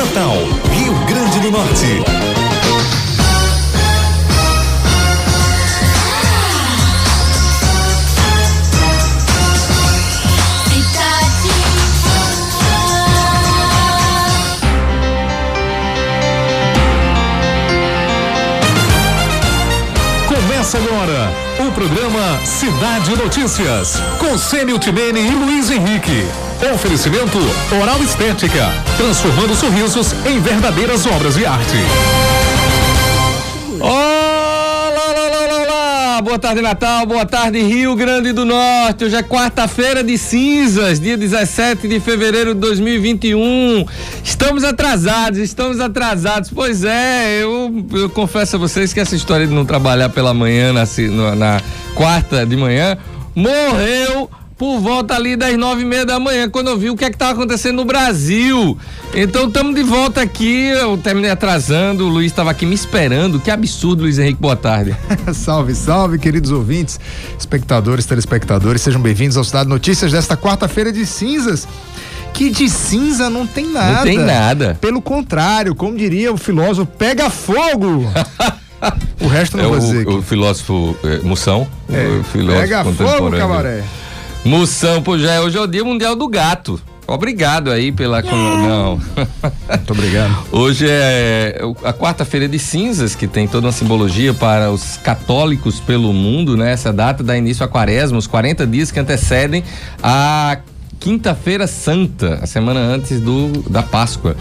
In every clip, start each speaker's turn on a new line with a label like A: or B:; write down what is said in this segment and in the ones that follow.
A: Natal, Rio Grande do Norte. Começa agora o programa Cidade Notícias, com Cênio Timene e Luiz Henrique. Oferecimento Oral Estética, transformando sorrisos em verdadeiras obras de arte.
B: Olá, boa tarde Natal, boa tarde Rio Grande do Norte. Hoje é quarta-feira de cinzas, dia 17 de fevereiro de 2021. Estamos atrasados. Pois é, eu confesso a vocês que essa história de não trabalhar pela manhã, na quarta de manhã, morreu por volta ali das 9:30 da manhã, quando eu vi o que é que estava acontecendo no Brasil. Então estamos de volta aqui, eu terminei atrasando, o Luiz estava aqui me esperando. Que absurdo, Luiz Henrique, boa tarde.
C: Salve, queridos ouvintes, espectadores, telespectadores, sejam bem-vindos ao Cidade Notícias desta quarta-feira de cinzas. Que de cinza não tem nada.
B: Não tem nada.
C: Pelo contrário, como diria o filósofo, pega fogo. O resto não vou dizer aqui. O
B: filósofo Moção.
C: O filósofo pega fogo, cabaré.
B: Moção, pô, hoje é o Dia Mundial do Gato. Obrigado aí pela... Não.
C: Muito obrigado.
B: Hoje é a quarta-feira de cinzas, que tem toda uma simbologia para os católicos pelo mundo, né? Essa data dá início à quaresma, os 40 dias que antecedem a Quinta-feira Santa, a semana antes da Páscoa.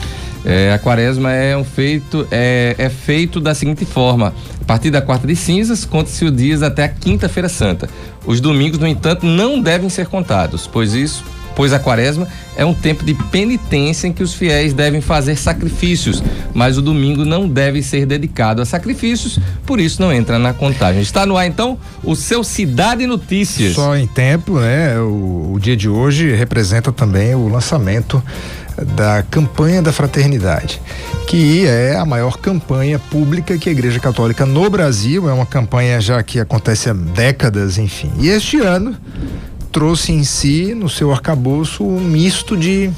B: A quaresma é feito da seguinte forma: a partir da quarta de cinzas, conta-se os dias até a Quinta-feira Santa. Os domingos, no entanto, não devem ser contados, pois a quaresma é um tempo de penitência em que os fiéis devem fazer sacrifícios, mas o domingo não deve ser dedicado a sacrifícios, por isso não entra na contagem. Está no ar, então, o seu Cidade Notícias.
C: Só em tempo, né? O dia de hoje representa também o lançamento da campanha da fraternidade, que é a maior campanha pública que a Igreja Católica no Brasil, é uma campanha já que acontece há décadas, enfim. E este ano trouxe em si, no seu arcabouço, um misto de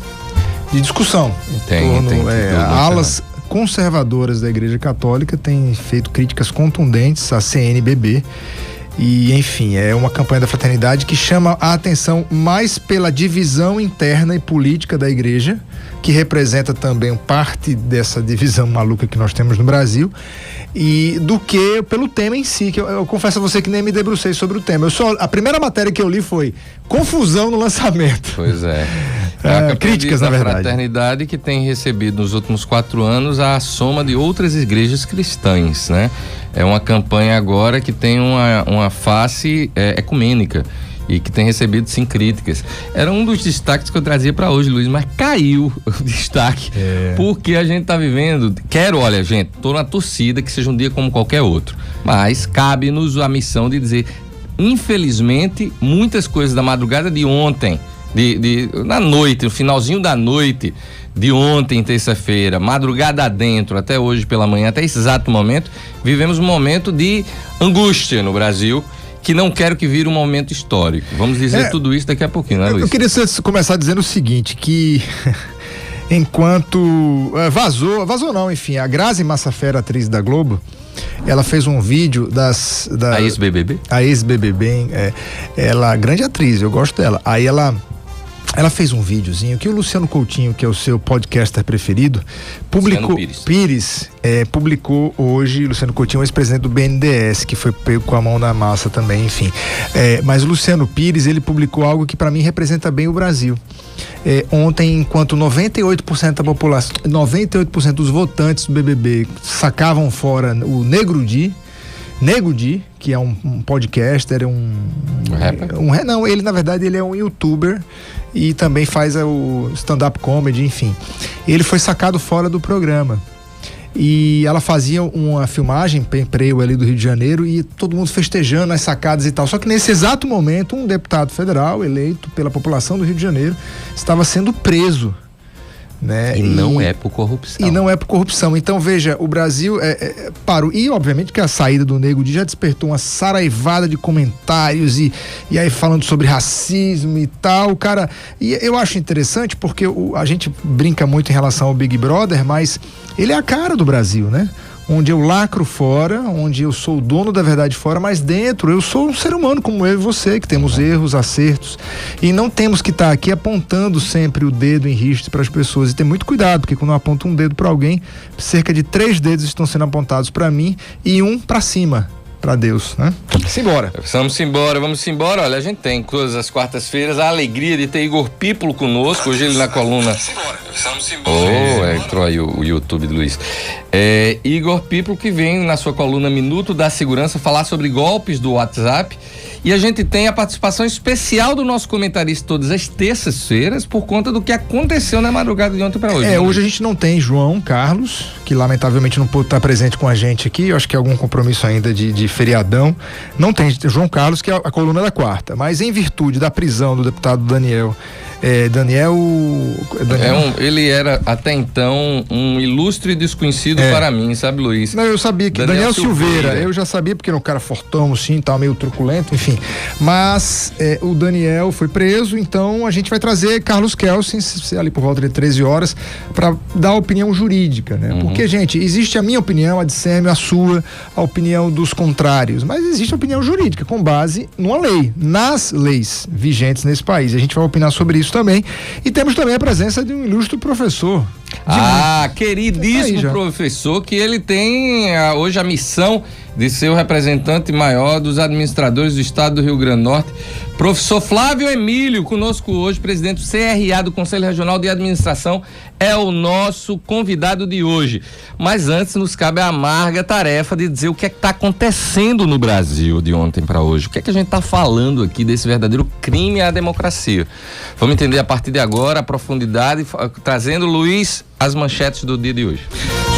C: discussão. Alas conservadoras da Igreja Católica têm feito críticas contundentes à CNBB. E, enfim, é uma campanha da fraternidade que chama a atenção mais pela divisão interna e política da igreja, que representa também parte dessa divisão maluca que nós temos no Brasil, e do que pelo tema em si, que eu confesso a você que nem me debrucei sobre o tema. A primeira matéria que eu li foi confusão no lançamento.
B: Pois é.
C: Críticas, na verdade.
B: A fraternidade que tem recebido nos últimos 4 anos a soma de outras igrejas cristãs, né? É uma campanha agora que tem uma face ecumênica e que tem recebido, sim, críticas. Era um dos destaques que eu trazia para hoje, Luiz, mas caiu o destaque, porque a gente tá vivendo, olha, gente, tô na torcida que seja um dia como qualquer outro, mas cabe-nos a missão de dizer, infelizmente, muitas coisas da madrugada de ontem, na noite, no finalzinho da noite de ontem, terça-feira, madrugada adentro, até hoje pela manhã, até esse exato momento, vivemos um momento de angústia no Brasil, que não quero que vire um momento histórico. Vamos dizer tudo isso daqui a pouquinho, né, Luiz?
C: Eu queria começar dizendo o seguinte, que enquanto vazou não, enfim, a Grazi Massafera, atriz da Globo, ela fez um vídeo
B: a ex-BBB?
C: A ex-BBB, ela, grande atriz, eu gosto dela. Aí ela fez um videozinho que o Luciano Coutinho, que é o seu podcaster preferido, publicou. Publicou hoje. Luciano Coutinho, ex-presidente do BNDES, que foi pego com a mão na massa também, enfim. Mas o Luciano Pires, ele publicou algo que para mim representa bem o Brasil. Ontem, enquanto 98% da população, 98% dos votantes do BBB sacavam fora o Nego Di, que é um podcaster, não, ele na verdade ele é um youtuber e também faz o stand-up comedy, enfim. Ele foi sacado fora do programa. E ela fazia uma filmagem, prêmio ali do Rio de Janeiro, e todo mundo festejando as sacadas e tal. Só que nesse exato momento, um deputado federal eleito pela população do Rio de Janeiro estava sendo preso né?
B: E não é por corrupção.
C: E não é por corrupção. Então, veja, o Brasil parou. E, obviamente, que a saída do Nego Di já despertou uma saraivada de comentários e aí falando sobre racismo e tal, cara. E eu acho interessante porque a gente brinca muito em relação ao Big Brother, mas ele é a cara do Brasil, né? Onde eu lacro fora, onde eu sou o dono da verdade fora, mas dentro eu sou um ser humano como eu e você, que temos erros, acertos, e não temos que estar aqui apontando sempre o dedo em riste para as pessoas, e ter muito cuidado, porque quando eu aponto um dedo para alguém, cerca de 3 dedos estão sendo apontados para mim e um para cima, para Deus, né? Simbora.
B: Vamos embora. Olha, a gente tem todas as quartas-feiras a alegria de ter Igor Pípolo conosco, hoje ele na coluna. Entrou aí o YouTube do Luiz. Igor Pípolo, que vem na sua coluna Minuto da Segurança falar sobre golpes do WhatsApp. E a gente tem a participação especial do nosso comentarista todas as terças-feiras por conta do que aconteceu na madrugada de ontem para hoje.
C: Hoje a gente não tem João Carlos, que lamentavelmente não pôde estar presente com a gente aqui. Eu acho que é algum compromisso ainda de feriadão. Não tem João Carlos, que é a coluna da quarta. Mas em virtude da prisão do deputado Daniel.
B: Ele era até então um ilustre desconhecido para mim, sabe, Luiz?
C: Não, eu sabia que Daniel Silveira, eu já sabia porque era um cara fortão, assim, tal, meio truculento, enfim. Mas o Daniel foi preso, então a gente vai trazer Carlos Kelsen ali por volta de 13 horas para dar a opinião jurídica, né? Uhum. Porque, gente, existe a minha opinião, a de Sérgio, a sua, a opinião dos contrários, mas existe a opinião jurídica com base numa lei, nas leis vigentes nesse país. A gente vai opinar sobre isso também. E temos também a presença de um ilustre professor.
B: Queridíssimo professor, que ele tem hoje a missão de ser o representante maior dos administradores do estado do Rio Grande do Norte. Professor Flávio Emílio, conosco hoje, presidente do CRA, do Conselho Regional de Administração, é o nosso convidado de hoje. Mas antes nos cabe a amarga tarefa de dizer o que é que está acontecendo no Brasil de ontem para hoje. O que é que a gente está falando aqui desse verdadeiro crime à democracia? Vamos entender a partir de agora a profundidade, trazendo, Luiz, as manchetes do dia de hoje.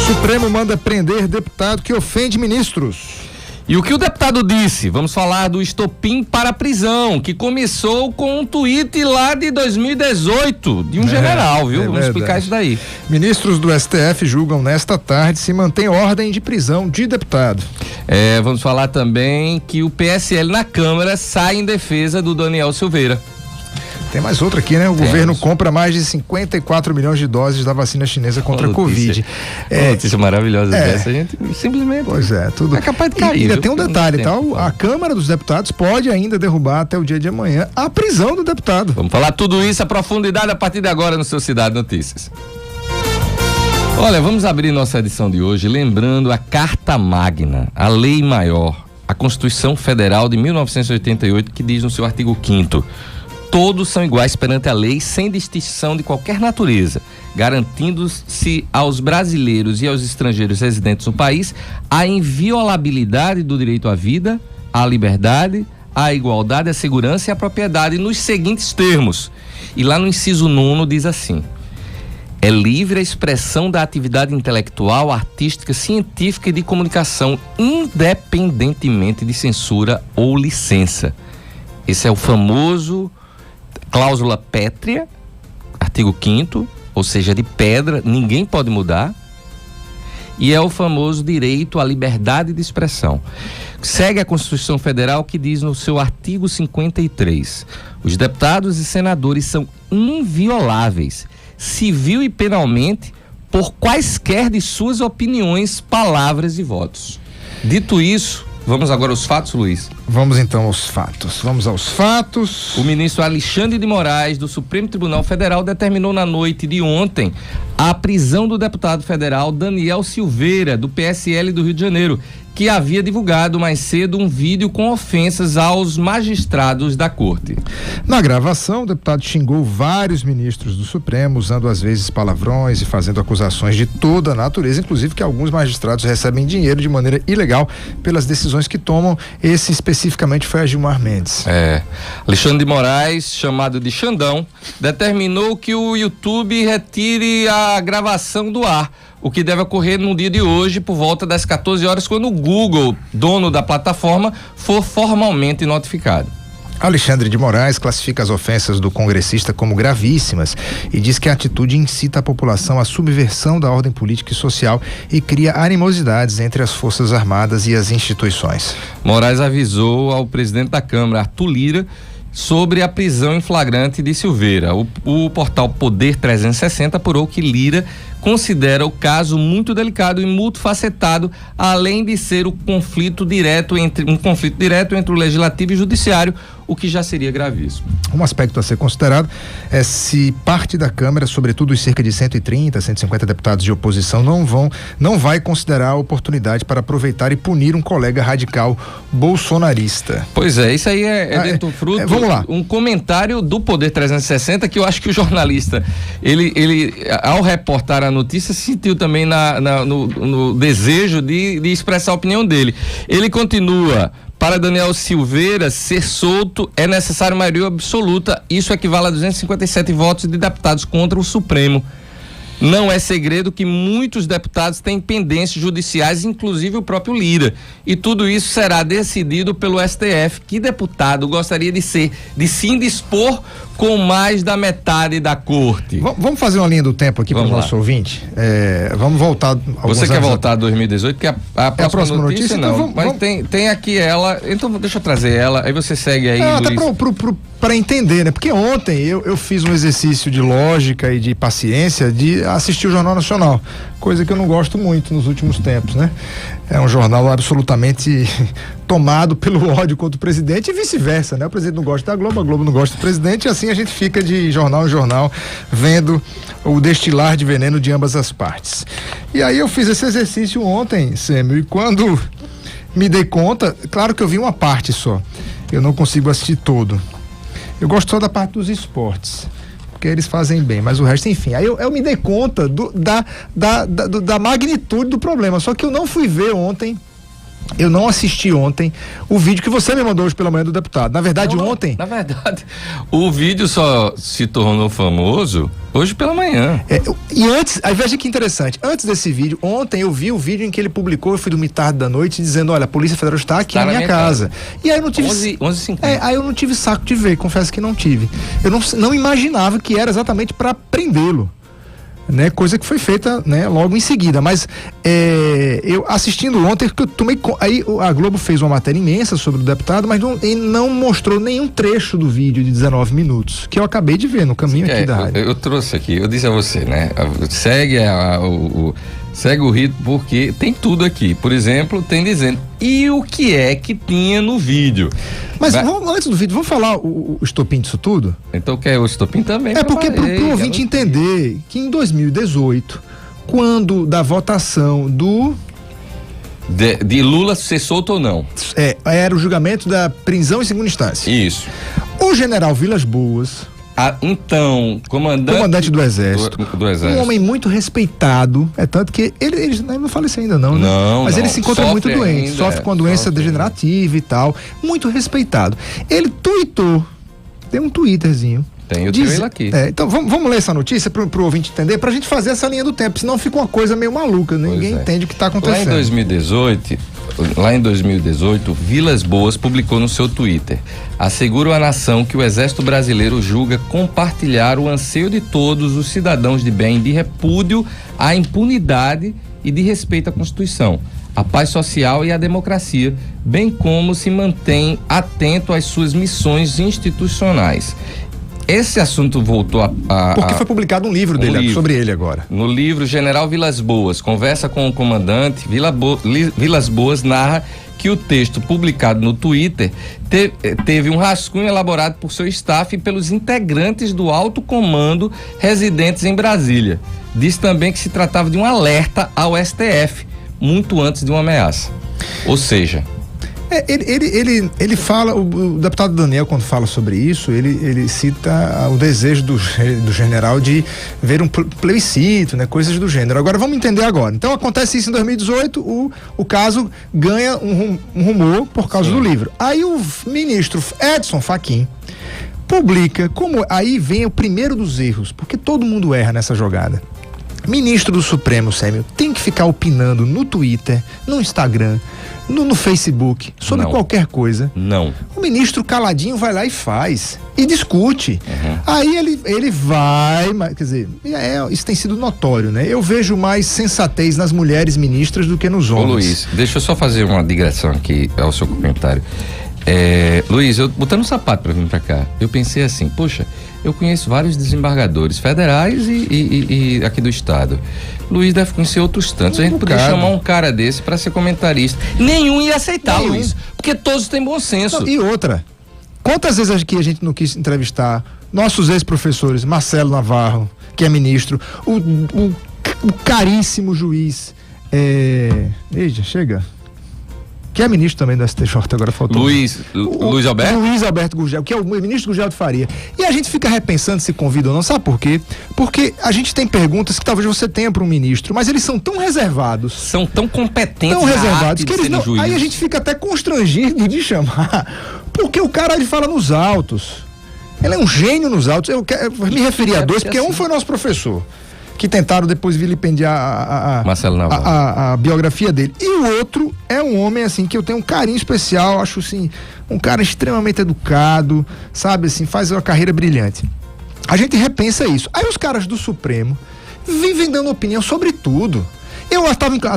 C: Supremo manda prender deputado que ofende ministros.
B: E o que o deputado disse? Vamos falar do estopim para a prisão, que começou com um tweet lá de 2018, de um general, viu? Vamos explicar isso daí.
C: Ministros do STF julgam nesta tarde se mantém ordem de prisão de deputado.
B: Vamos falar também que o PSL na Câmara sai em defesa do Daniel Silveira.
C: Tem mais outra aqui, né? O governo compra mais de 54 milhões de doses da vacina chinesa contra a Covid.
B: Notícia maravilhosa dessa, a gente simplesmente...
C: Pois é, tudo...
B: É capaz de cair.
C: E ainda tem um detalhe, tá? A Câmara dos Deputados pode ainda derrubar até o dia de amanhã a prisão do deputado.
B: Vamos falar tudo isso, a profundidade a partir de agora no seu Cidade Notícias. Olha, vamos abrir nossa edição de hoje lembrando a Carta Magna, a Lei Maior, a Constituição Federal de 1988, que diz no seu artigo 5º: todos são iguais perante a lei, sem distinção de qualquer natureza, garantindo-se aos brasileiros e aos estrangeiros residentes no país a inviolabilidade do direito à vida, à liberdade, à igualdade, à segurança e à propriedade, nos seguintes termos. E lá no inciso 9 diz assim: é livre a expressão da atividade intelectual, artística, científica e de comunicação, independentemente de censura ou licença. Esse é o famoso cláusula pétrea, artigo 5º, ou seja, de pedra, ninguém pode mudar. E é o famoso direito à liberdade de expressão. Segue a Constituição Federal, que diz no seu artigo 53: os deputados e senadores são invioláveis, civil e penalmente, por quaisquer de suas opiniões, palavras e votos. Dito isso, vamos agora aos fatos, Luiz?
C: Vamos então aos fatos. Vamos aos fatos.
B: O ministro Alexandre de Moraes, do Supremo Tribunal Federal, determinou na noite de ontem a prisão do deputado federal Daniel Silveira, do PSL do Rio de Janeiro, que havia divulgado mais cedo um vídeo com ofensas aos magistrados da corte.
C: Na gravação, o deputado xingou vários ministros do Supremo, usando às vezes palavrões e fazendo acusações de toda a natureza, inclusive que alguns magistrados recebem dinheiro de maneira ilegal pelas decisões que tomam. Esse especificamente foi a Gilmar Mendes.
B: Alexandre de Moraes, chamado de Xandão, determinou que o YouTube retire a gravação do ar, o que deve ocorrer no dia de hoje, por volta das 14 horas, quando o Google, dono da plataforma, for formalmente notificado.
C: Alexandre de Moraes classifica as ofensas do congressista como gravíssimas e diz que a atitude incita a população à subversão da ordem política e social e cria animosidades entre as Forças Armadas e as instituições.
B: Moraes avisou ao presidente da Câmara, Arthur Lira, sobre a prisão em flagrante de Silveira. O portal Poder 360 apurou que Lira considera o caso muito delicado e multifacetado, além de ser um conflito direto entre o legislativo e o judiciário, o que já seria gravíssimo.
C: Um aspecto a ser considerado é se parte da Câmara, sobretudo os cerca de 130, 150 deputados de oposição, não vai considerar a oportunidade para aproveitar e punir um colega radical bolsonarista.
B: Pois é, isso aí é dentro fruto.
C: Vamos lá.
B: Um comentário do Poder 360 que eu acho que o jornalista, ele ao reportar a notícia, sentiu também no desejo de expressar a opinião dele. Ele continua: para Daniel Silveira ser solto é necessário maioria absoluta, isso equivale a 257 votos de deputados contra o Supremo. Não é segredo que muitos deputados têm pendências judiciais, inclusive o próprio Lira. E tudo isso será decidido pelo STF. Que deputado gostaria de se indispor com mais da metade da corte?
C: Vamos fazer uma linha do tempo aqui para o nosso ouvinte. Vamos voltar.
B: Você quer voltar a 2018? Que a próxima notícia não.
C: Então
B: mas tem aqui ela. Então deixa eu trazer ela. Aí você segue aí.
C: Até para entender, né? Porque ontem eu fiz um exercício de lógica e de paciência de assistir o Jornal Nacional, coisa que eu não gosto muito nos últimos tempos, né? É um jornal absolutamente tomado pelo ódio contra o presidente e vice-versa, né? O presidente não gosta da Globo, a Globo não gosta do presidente, e assim a gente fica de jornal em jornal vendo o destilar de veneno de ambas as partes. E aí eu fiz esse exercício ontem, Sêmio, e quando me dei conta, claro que eu vi uma parte só, eu não consigo assistir todo. Eu gosto só da parte dos esportes, porque eles fazem bem, mas o resto, enfim. Aí eu me dei conta da magnitude do problema, só que eu não fui ver ontem, eu não assisti ontem o vídeo que você me mandou hoje pela manhã do deputado. Na verdade, ontem...
B: Na verdade, o vídeo só se tornou famoso hoje pela manhã.
C: E antes, aí veja que interessante, antes desse vídeo, ontem eu vi o vídeo em que ele publicou, eu fui dormir tarde da noite, dizendo, olha, a Polícia Federal está aqui na minha casa. E aí eu não tive...
B: 11h50.
C: Aí eu não tive saco de ver, confesso que não tive. Eu não imaginava que era exatamente para prendê-lo, né? Coisa que foi feita, né, logo em seguida, mas eu assistindo ontem, que eu tomei, aí a Globo fez uma matéria imensa sobre o deputado, mas não mostrou nenhum trecho do vídeo de 19 minutos, que eu acabei de ver no caminho aqui da rádio.
B: Eu trouxe aqui, eu disse a você, né, segue o ritmo, porque tem tudo aqui. Por exemplo, tem dizendo, e o que é que tinha no vídeo?
C: Mas antes do vídeo, vamos falar o estopim disso tudo?
B: Então quer o estopim também?
C: Porque pro ouvinte entender que em 2018, quando da votação
B: de Lula ser solto ou não.
C: Era o julgamento da prisão em segunda instância.
B: Isso.
C: O general Vilas Boas,
B: então, comandante
C: do Exército. Um homem muito respeitado, tanto que ele não faleceu ainda não, né? Mas ele se encontra muito doente, sofre com uma doença degenerativa e tal, muito respeitado. Ele tweetou, deu um twitterzinho.
B: Eu tenho ele aqui.
C: Então vamos ler essa notícia pro ouvinte entender, pra gente fazer essa linha do tempo, senão fica uma coisa meio maluca, ninguém entende o que tá acontecendo.
B: Lá em 2018, Vilas Boas publicou no seu Twitter: asseguro à nação que o Exército Brasileiro julga compartilhar o anseio de todos os cidadãos de bem de repúdio à impunidade e de respeito à Constituição, à paz social e à democracia, bem como se mantém atento às suas missões institucionais. Esse assunto voltou
C: porque foi publicado um livro dele sobre ele agora.
B: No livro General Vilas Boas, conversa com o comandante, Vilas Boas narra que o texto publicado no Twitter teve um rascunho elaborado por seu staff e pelos integrantes do alto comando residentes em Brasília. Diz também que se tratava de um alerta ao STF, muito antes de uma ameaça. Ou seja...
C: Ele fala, o deputado Daniel, quando fala sobre isso, ele cita o desejo do general de ver um plebiscito, né, coisas do gênero. Agora vamos entender agora. Então acontece isso em 2018, o caso ganha um rumor por causa do livro. Aí o ministro Edson Fachin publica, aí vem o primeiro dos erros, porque todo mundo erra nessa jogada. Ministro do Supremo, Sêmio, tem que ficar opinando no Twitter, no Instagram, no Facebook, sobre qualquer coisa.
B: Não.
C: O ministro caladinho vai lá e faz. E discute. Aí ele vai, quer dizer, isso tem sido notório, né? Eu vejo mais sensatez nas mulheres ministras do que nos homens.
B: Ô Luiz, deixa eu só fazer uma digressão aqui ao seu comentário. Luiz, eu botando um sapato pra vir pra cá, eu pensei assim, poxa, eu conheço vários desembargadores federais e aqui do estado. Luiz deve conhecer outros tantos. A gente poderia chamar um cara desse pra ser comentarista. Nenhum ia aceitar, Luiz, porque todos têm bom senso.
C: Não, e outra, quantas vezes aqui a gente não quis entrevistar nossos ex-professores, Marcelo Navarro, que é ministro, o caríssimo juiz, chega, que é ministro também do STJ, agora faltou.
B: Luiz Alberto?
C: Luiz Alberto Gurgel, que é o ministro Gurgel de Faria. E a gente fica repensando se convida ou não, sabe por quê? Porque a gente tem perguntas que talvez você tenha para um ministro, mas eles são tão reservados.
B: São tão competentes.
C: Tão reservados que eles não. Aí a gente fica até constrangido de chamar, porque o cara ele fala nos autos. Ele é um gênio nos autos. Eu me referi a dois, porque assim, um foi nosso professor, que tentaram depois vilipendiar
B: Marcelo Navarro,
C: a biografia dele. E o outro é um homem, assim, que eu tenho um carinho especial, acho, assim, um cara extremamente educado, sabe, assim, faz uma carreira brilhante. A gente repensa isso. Aí os caras do Supremo vivem dando opinião sobre tudo. Eu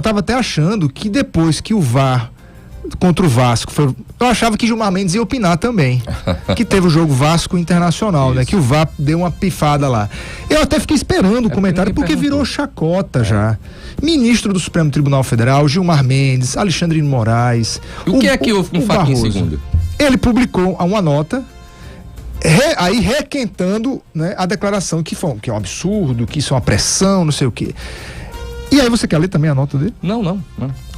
C: tava até achando que depois que o VAR contra o Vasco, eu achava que Gilmar Mendes ia opinar também, que teve o jogo Vasco Internacional, isso, né, que o VAR deu uma pifada lá. Eu até fiquei esperando o comentário, porque virou chacota já. Ministro do Supremo Tribunal Federal, Gilmar Mendes, Alexandre de Moraes.
B: O que é que houve com o Fachin segundo?
C: Ele publicou uma nota aí requentando, né, a declaração que é um absurdo, que isso é uma pressão, não sei o quê. E aí você quer ler também a nota dele?
B: Não.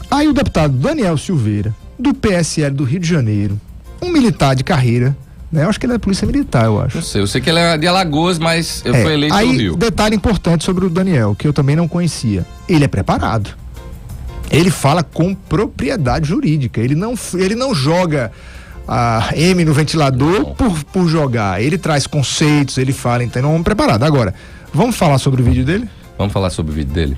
C: Aí o deputado Daniel Silveira, do PSL do Rio de Janeiro, um militar de carreira, né? Eu acho que ele é polícia militar, eu acho.
B: Não sei, eu sei que ele é de Alagoas, mas foi eleito no Rio.
C: Aí, detalhe importante sobre o Daniel, que eu também não conhecia. Ele é preparado. Ele fala com propriedade jurídica. Ele não joga a M no ventilador por jogar. Ele traz conceitos, ele fala, então é um homem preparado. Agora, vamos falar sobre o vídeo dele?
B: Vamos falar sobre o vídeo dele.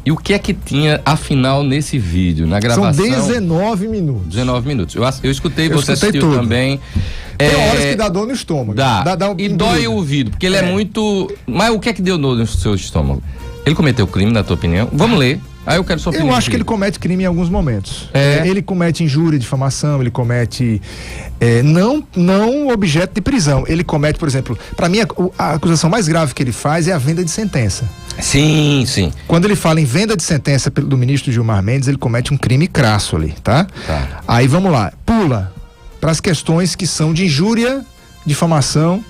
B: E o que é que tinha, afinal, nesse vídeo, na gravação?
C: São 19 minutos.
B: 19 minutos. Eu escutei, você assistiu tudo também.
C: Tem horas que dá dor no estômago.
B: E dói o ouvido, porque ele é muito... Mas o que é que deu dor no seu estômago? Ele cometeu crime, na tua opinião? Vamos ler. Aí eu quero sua opinião.
C: Eu acho que ele comete crime em alguns momentos. Ele comete injúria, difamação, ele comete não objeto de prisão. Ele comete, por exemplo, para mim a acusação mais grave que ele faz é a venda de sentença.
B: Sim.
C: Quando ele fala em venda de sentença do ministro Gilmar Mendes, ele comete um crime crasso ali, tá? Aí vamos lá, pula para as questões que são de injúria, difamação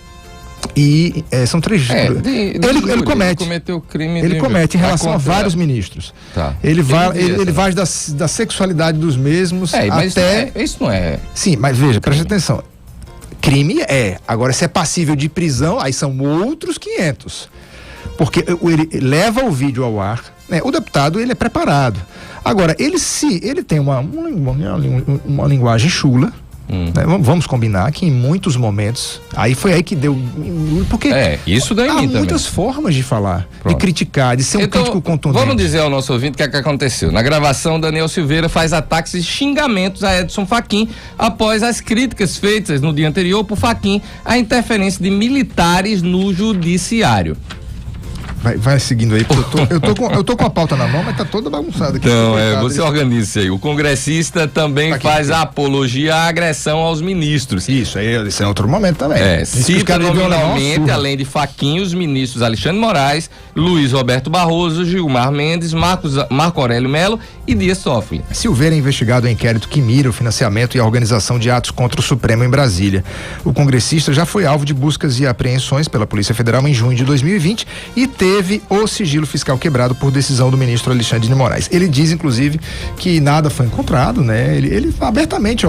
C: e são três. Ele
B: cometeu crime.
C: Ele comete em relação a vários ministros. Ele vai da sexualidade dos mesmos até.
B: Isso não é.
C: Sim, mas veja, preste atenção. Crime agora se é passível de prisão, aí são outros 500. Porque ele leva o vídeo ao ar, né? O deputado, ele é preparado. Agora, ele tem uma linguagem chula, né? Vamos combinar que em muitos momentos, foi aí que deu, porque
B: isso daí
C: há muitas formas de falar, de criticar, de ser um crítico contundente.
B: Vamos dizer ao nosso ouvinte o que aconteceu. Na gravação, Daniel Silveira faz ataques e xingamentos a Edson Fachin após as críticas feitas no dia anterior por Fachin à interferência de militares no judiciário.
C: Vai seguindo aí, porque eu tô com a pauta na mão, mas tá toda bagunçada aqui.
B: Não, você organiza aí. O congressista também faz apologia à agressão aos ministros.
C: Isso é outro momento também.
B: Cita nominalmente, além de Fachin, os ministros Alexandre Moraes, Luiz Roberto Barroso, Gilmar Mendes, Marco Aurélio Melo e Dias Toffoli.
C: Silveira é investigado em inquérito que mira o financiamento e a organização de atos contra o Supremo em Brasília. O congressista já foi alvo de buscas e apreensões pela Polícia Federal em junho de 2020 e teve o sigilo fiscal quebrado por decisão do ministro Alexandre de Moraes. Ele diz, inclusive, que nada foi encontrado, né? Ele abertamente,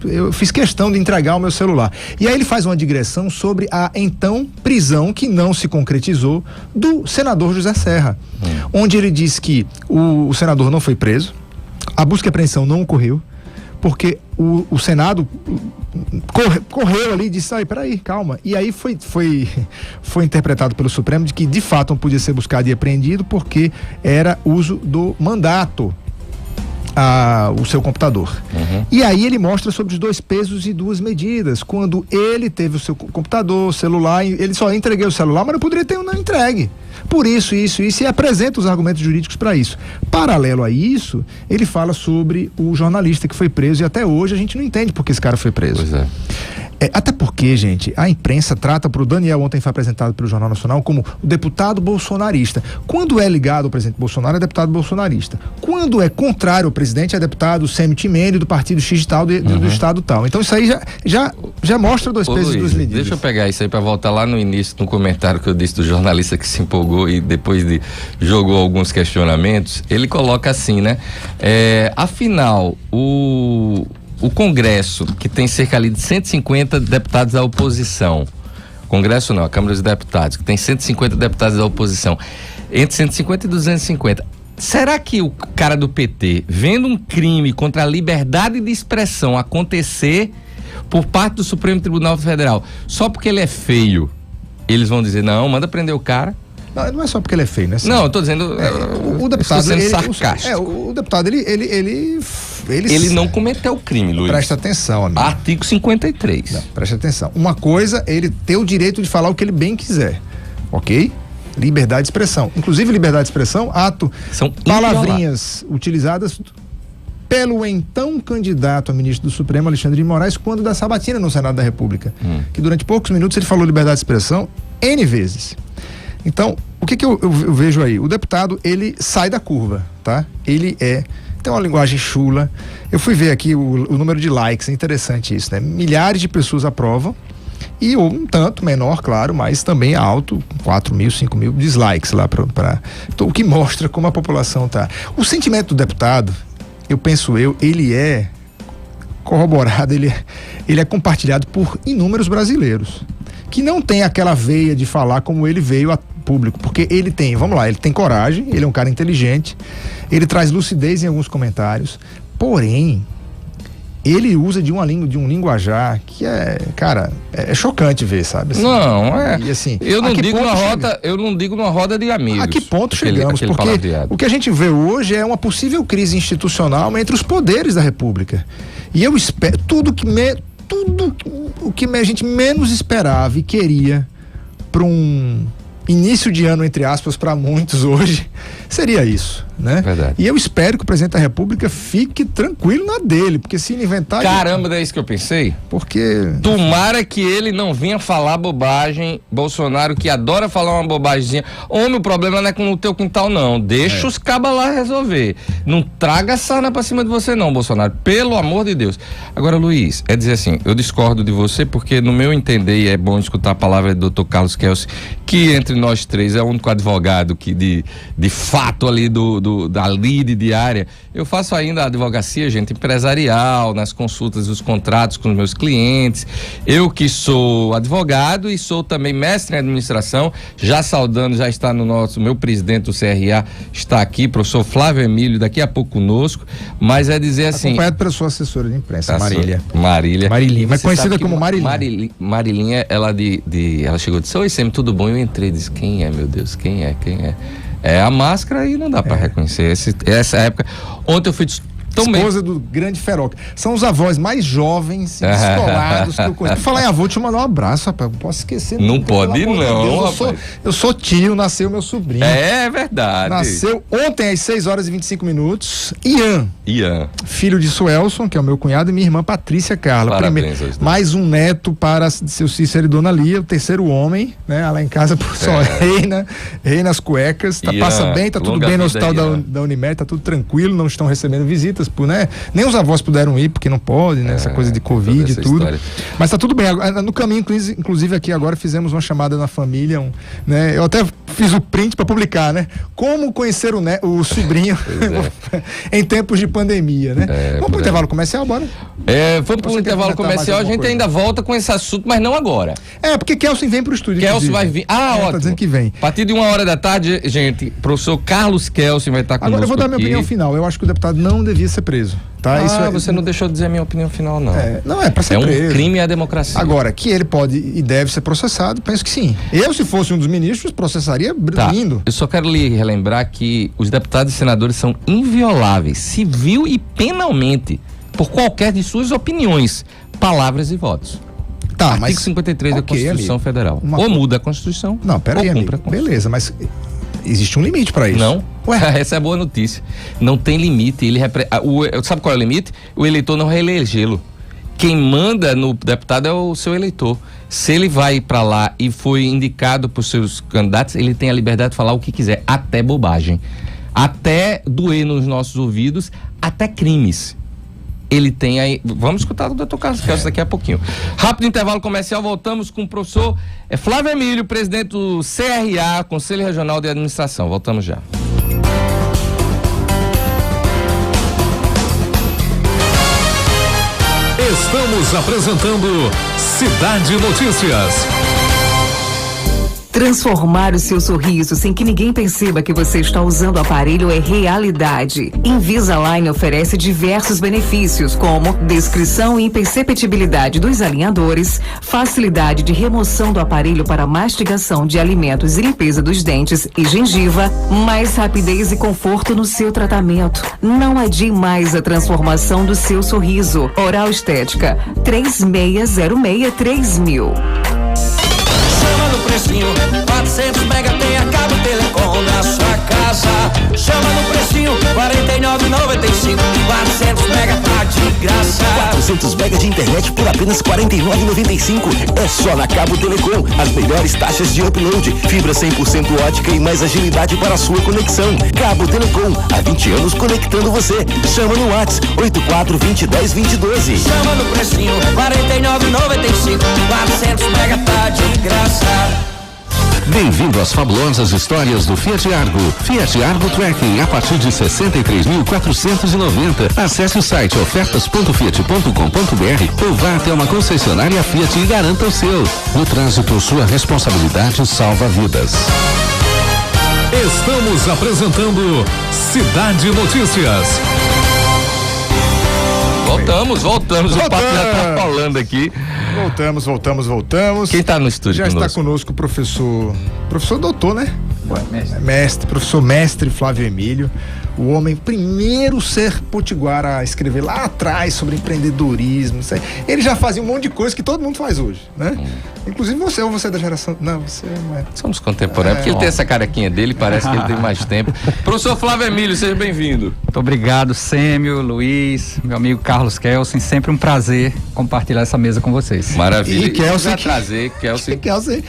C: eu fiz questão de entregar o meu celular. E aí ele faz uma digressão sobre a então prisão que não se concretizou do senador José Serra, onde ele diz que o senador não foi preso, a busca e apreensão não ocorreu, porque o Senado correu ali e disse, peraí, calma. E aí foi interpretado pelo Supremo de que de fato não podia ser buscado e apreendido porque era uso do mandato o seu computador. E aí ele mostra sobre os 2 pesos e 2 medidas. Quando ele teve o seu computador, celular, ele só entreguei o celular, mas não poderia ter não entregue. Por isso, e apresenta os argumentos jurídicos para isso. Paralelo a isso, ele fala sobre o jornalista que foi preso e até hoje a gente não entende por que esse cara foi preso.
B: Pois é.
C: Até porque, gente, a imprensa trata pro Daniel, ontem foi apresentado pelo Jornal Nacional, como o deputado bolsonarista. Quando é ligado ao presidente Bolsonaro, é deputado bolsonarista. Quando é contrário ao presidente, é deputado Semi-Timene do partido X tal, do estado tal. Então isso aí já mostra 2 pesos e 2 medidas.
B: Deixa eu pegar isso aí para voltar lá no início, no comentário que eu disse do jornalista que se empolgou e depois jogou alguns questionamentos. Ele coloca assim, né? Afinal, o Congresso, que tem cerca ali de 150 deputados da oposição, Congresso não, a Câmara dos Deputados, que tem 150 deputados da oposição, entre 150 e 250, será que o cara do PT, vendo um crime contra a liberdade de expressão acontecer por parte do Supremo Tribunal Federal, só porque ele é feio, eles vão dizer, não, manda prender o cara?
C: Não é só porque ele é feio, né?
B: Não, eu tô dizendo.
C: O deputado.
B: Estou sendo sarcástico.
C: O deputado, ele
B: não cometeu crime, Luiz.
C: Presta atenção, amigo.
B: Artigo 53.
C: Não, presta atenção. Uma coisa, ele ter o direito de falar o que ele bem quiser. Ok? Liberdade de expressão. Inclusive, liberdade de expressão,
B: são
C: palavrinhas utilizadas pelo então candidato a ministro do Supremo, Alexandre de Moraes, quando da sabatina no Senado da República. Que durante poucos minutos ele falou liberdade de expressão N vezes. Então, o que eu vejo aí? O deputado, ele sai da curva, tá? Ele tem uma linguagem chula. Eu fui ver aqui o número de likes, é interessante isso, né? Milhares de pessoas aprovam e um tanto menor, claro, mas também alto, 4 mil, 5 mil dislikes lá então, o que mostra como a população tá. O sentimento do deputado, ele é corroborado, ele é compartilhado por inúmeros brasileiros que não tem aquela veia de falar como ele veio a público, porque ele tem coragem, ele é um cara inteligente, ele traz lucidez em alguns comentários, porém ele usa de um linguajar que é chocante ver, sabe? Assim,
B: e assim, eu não digo numa roda de amigos.
C: A que ponto chegamos? Porque o que a gente vê hoje é uma possível crise institucional entre os poderes da República. E eu espero tudo o que a gente menos esperava e queria para um início de ano, entre aspas, para muitos hoje, seria isso, né?
B: Verdade.
C: E eu espero que o presidente da República fique tranquilo na dele, porque se ele inventar...
B: Caramba, é isso que eu pensei?
C: Porque...
B: Tomara que ele não venha falar bobagem, Bolsonaro, que adora falar uma bobagemzinha. Homem, o problema não é com o teu quintal, não. Deixa os cabas lá resolver. Não traga sarna pra cima de você, não, Bolsonaro. Pelo amor de Deus. Agora, Luiz, dizer assim, eu discordo de você, porque no meu entender, e é bom escutar a palavra do Dr. Carlos Kelsey, que entre nós três é o único advogado que de fato ali da lide diária. Eu faço ainda a advocacia, gente, empresarial, nas consultas dos contratos com os meus clientes. Eu que sou advogado e sou também mestre em administração, já saudando, já está meu presidente do CRA está aqui, professor Flávio Emílio, daqui a pouco conosco, mas é dizer assim...
C: Acompanhado pela sua assessora de imprensa,
B: Marília,
C: mas conhecida como Marilinha.
B: Marilinha, ela chegou e disse, oi, Sem, tudo bom? Eu entrei e disse, quem é, meu Deus, quem é? É a máscara e não dá pra reconhecer. Essa época. Ontem eu fui
C: esposa do grande Feroca. São os avós mais jovens e descolados que eu conheço. Falar em avô, deixa eu mandar um abraço, rapaz. Não posso esquecer.
B: Não pode não,
C: rapaz. Eu sou tio, nasceu meu sobrinho.
B: É verdade.
C: Nasceu ontem às 6h25. Ian. Filho de Suelson, que é o meu cunhado, e minha irmã Patrícia Carla.
B: Parabéns,
C: mais um neto para seu Cícero e Dona Lia, o terceiro homem, né? Lá em casa, só reina as cuecas. Passa bem, tá tudo bem no hospital da Unimed, tá tudo tranquilo, não estão recebendo visitas. Né? Nem os avós puderam ir, porque não pode, né? Essa coisa de Covid e tudo. História. Mas tá tudo bem. No caminho, inclusive aqui agora, fizemos uma chamada na família, né? Eu até fiz o print para publicar, né? Como conhecer o sobrinho em tempos de pandemia, né? Vamos pro intervalo comercial, bora?
B: Vamos pro intervalo comercial, a gente ainda volta com esse assunto, mas não agora.
C: Porque Kelsen vem pro estúdio.
B: Kelsen vai vir. Ótimo.
C: Tá dizendo que vem.
B: A partir de 1h da tarde, gente, professor Carlos Kelsen vai estar conosco.
C: Agora eu vou dar minha opinião final. Eu acho que o deputado não devia ser preso. Tá? Isso
B: você não deixou de dizer a minha opinião final, não.
C: Não é para ser preso.
B: É um crime à democracia.
C: Agora, que ele pode e deve ser processado, penso que sim. Eu, se fosse um dos ministros, processaria lindo.
B: Eu só quero lhe relembrar que os deputados e senadores são invioláveis, civil e penalmente, por qualquer de suas opiniões, palavras e votos.
C: Tá,
B: Artigo 53 da Constituição Federal. Ou muda a Constituição,
C: não, peraí, amigo. Beleza, mas existe um limite para isso.
B: Não. Ué? Essa é a boa notícia. Não tem limite. Sabe qual é o limite? O eleitor não reelegê-lo. Quem manda no deputado é o seu eleitor. Se ele vai para lá e foi indicado por seus candidatos, ele tem a liberdade de falar o que quiser, até bobagem, até doer nos nossos ouvidos, até crimes. Ele tem aí. Vamos escutar o Dr. Carlos Kelsen daqui a pouquinho. Rápido intervalo comercial, voltamos com o professor Flávio Emílio, presidente do CRA, Conselho Regional de Administração. Voltamos já.
A: Estamos apresentando Cidade Notícias.
D: Transformar o seu sorriso sem que ninguém perceba que você está usando o aparelho é realidade. Invisalign oferece diversos benefícios, como descrição e imperceptibilidade dos alinhadores, facilidade de remoção do aparelho para mastigação de alimentos e limpeza dos dentes e gengiva, mais rapidez e conforto no seu tratamento. Não adie mais a transformação do seu sorriso. Oral Estética, 3606-3000.
E: Chama no precinho, 400 mega tem a Cabo Telecom na sua casa. Chama no precinho, 49,95. 400 mega tá de graça.
F: 400 mega de internet por apenas 49,95. É só na Cabo Telecom. As melhores taxas de upload, fibra 100% ótica e mais agilidade para a sua conexão. Cabo Telecom, há 20 anos conectando você. Chama no WhatsApp 8420102012.
E: Chama no precinho, 49,95. 400 mega tá de graça.
G: Bem-vindo às fabulosas histórias do Fiat Argo. Fiat Argo Tracking a partir de 63.490. Acesse o site ofertas.fiat.com.br ou vá até uma concessionária Fiat e garanta o seu. No trânsito, sua responsabilidade salva vidas.
A: Estamos apresentando Cidade Notícias.
B: Voltamos. O papo já tá falando aqui.
C: Voltamos.
B: Quem tá no estúdio
C: já
B: conosco?
C: Está conosco o professor doutor, né? Professor mestre Flávio Emílio, o homem primeiro ser potiguara a escrever lá atrás sobre empreendedorismo. Ele já fazia um monte de coisa que todo mundo faz hoje, né? Inclusive você é da geração... Não, você não é.
B: Somos contemporâneos, porque ele tem essa carequinha dele, parece que ele tem mais tempo. Professor Flávio Emílio, seja bem-vindo.
H: Muito obrigado, Sêmio, Luiz, meu amigo Carlos Kelsen, sempre um prazer compartilhar essa mesa com vocês.
B: Maravilha.
C: E Kelsen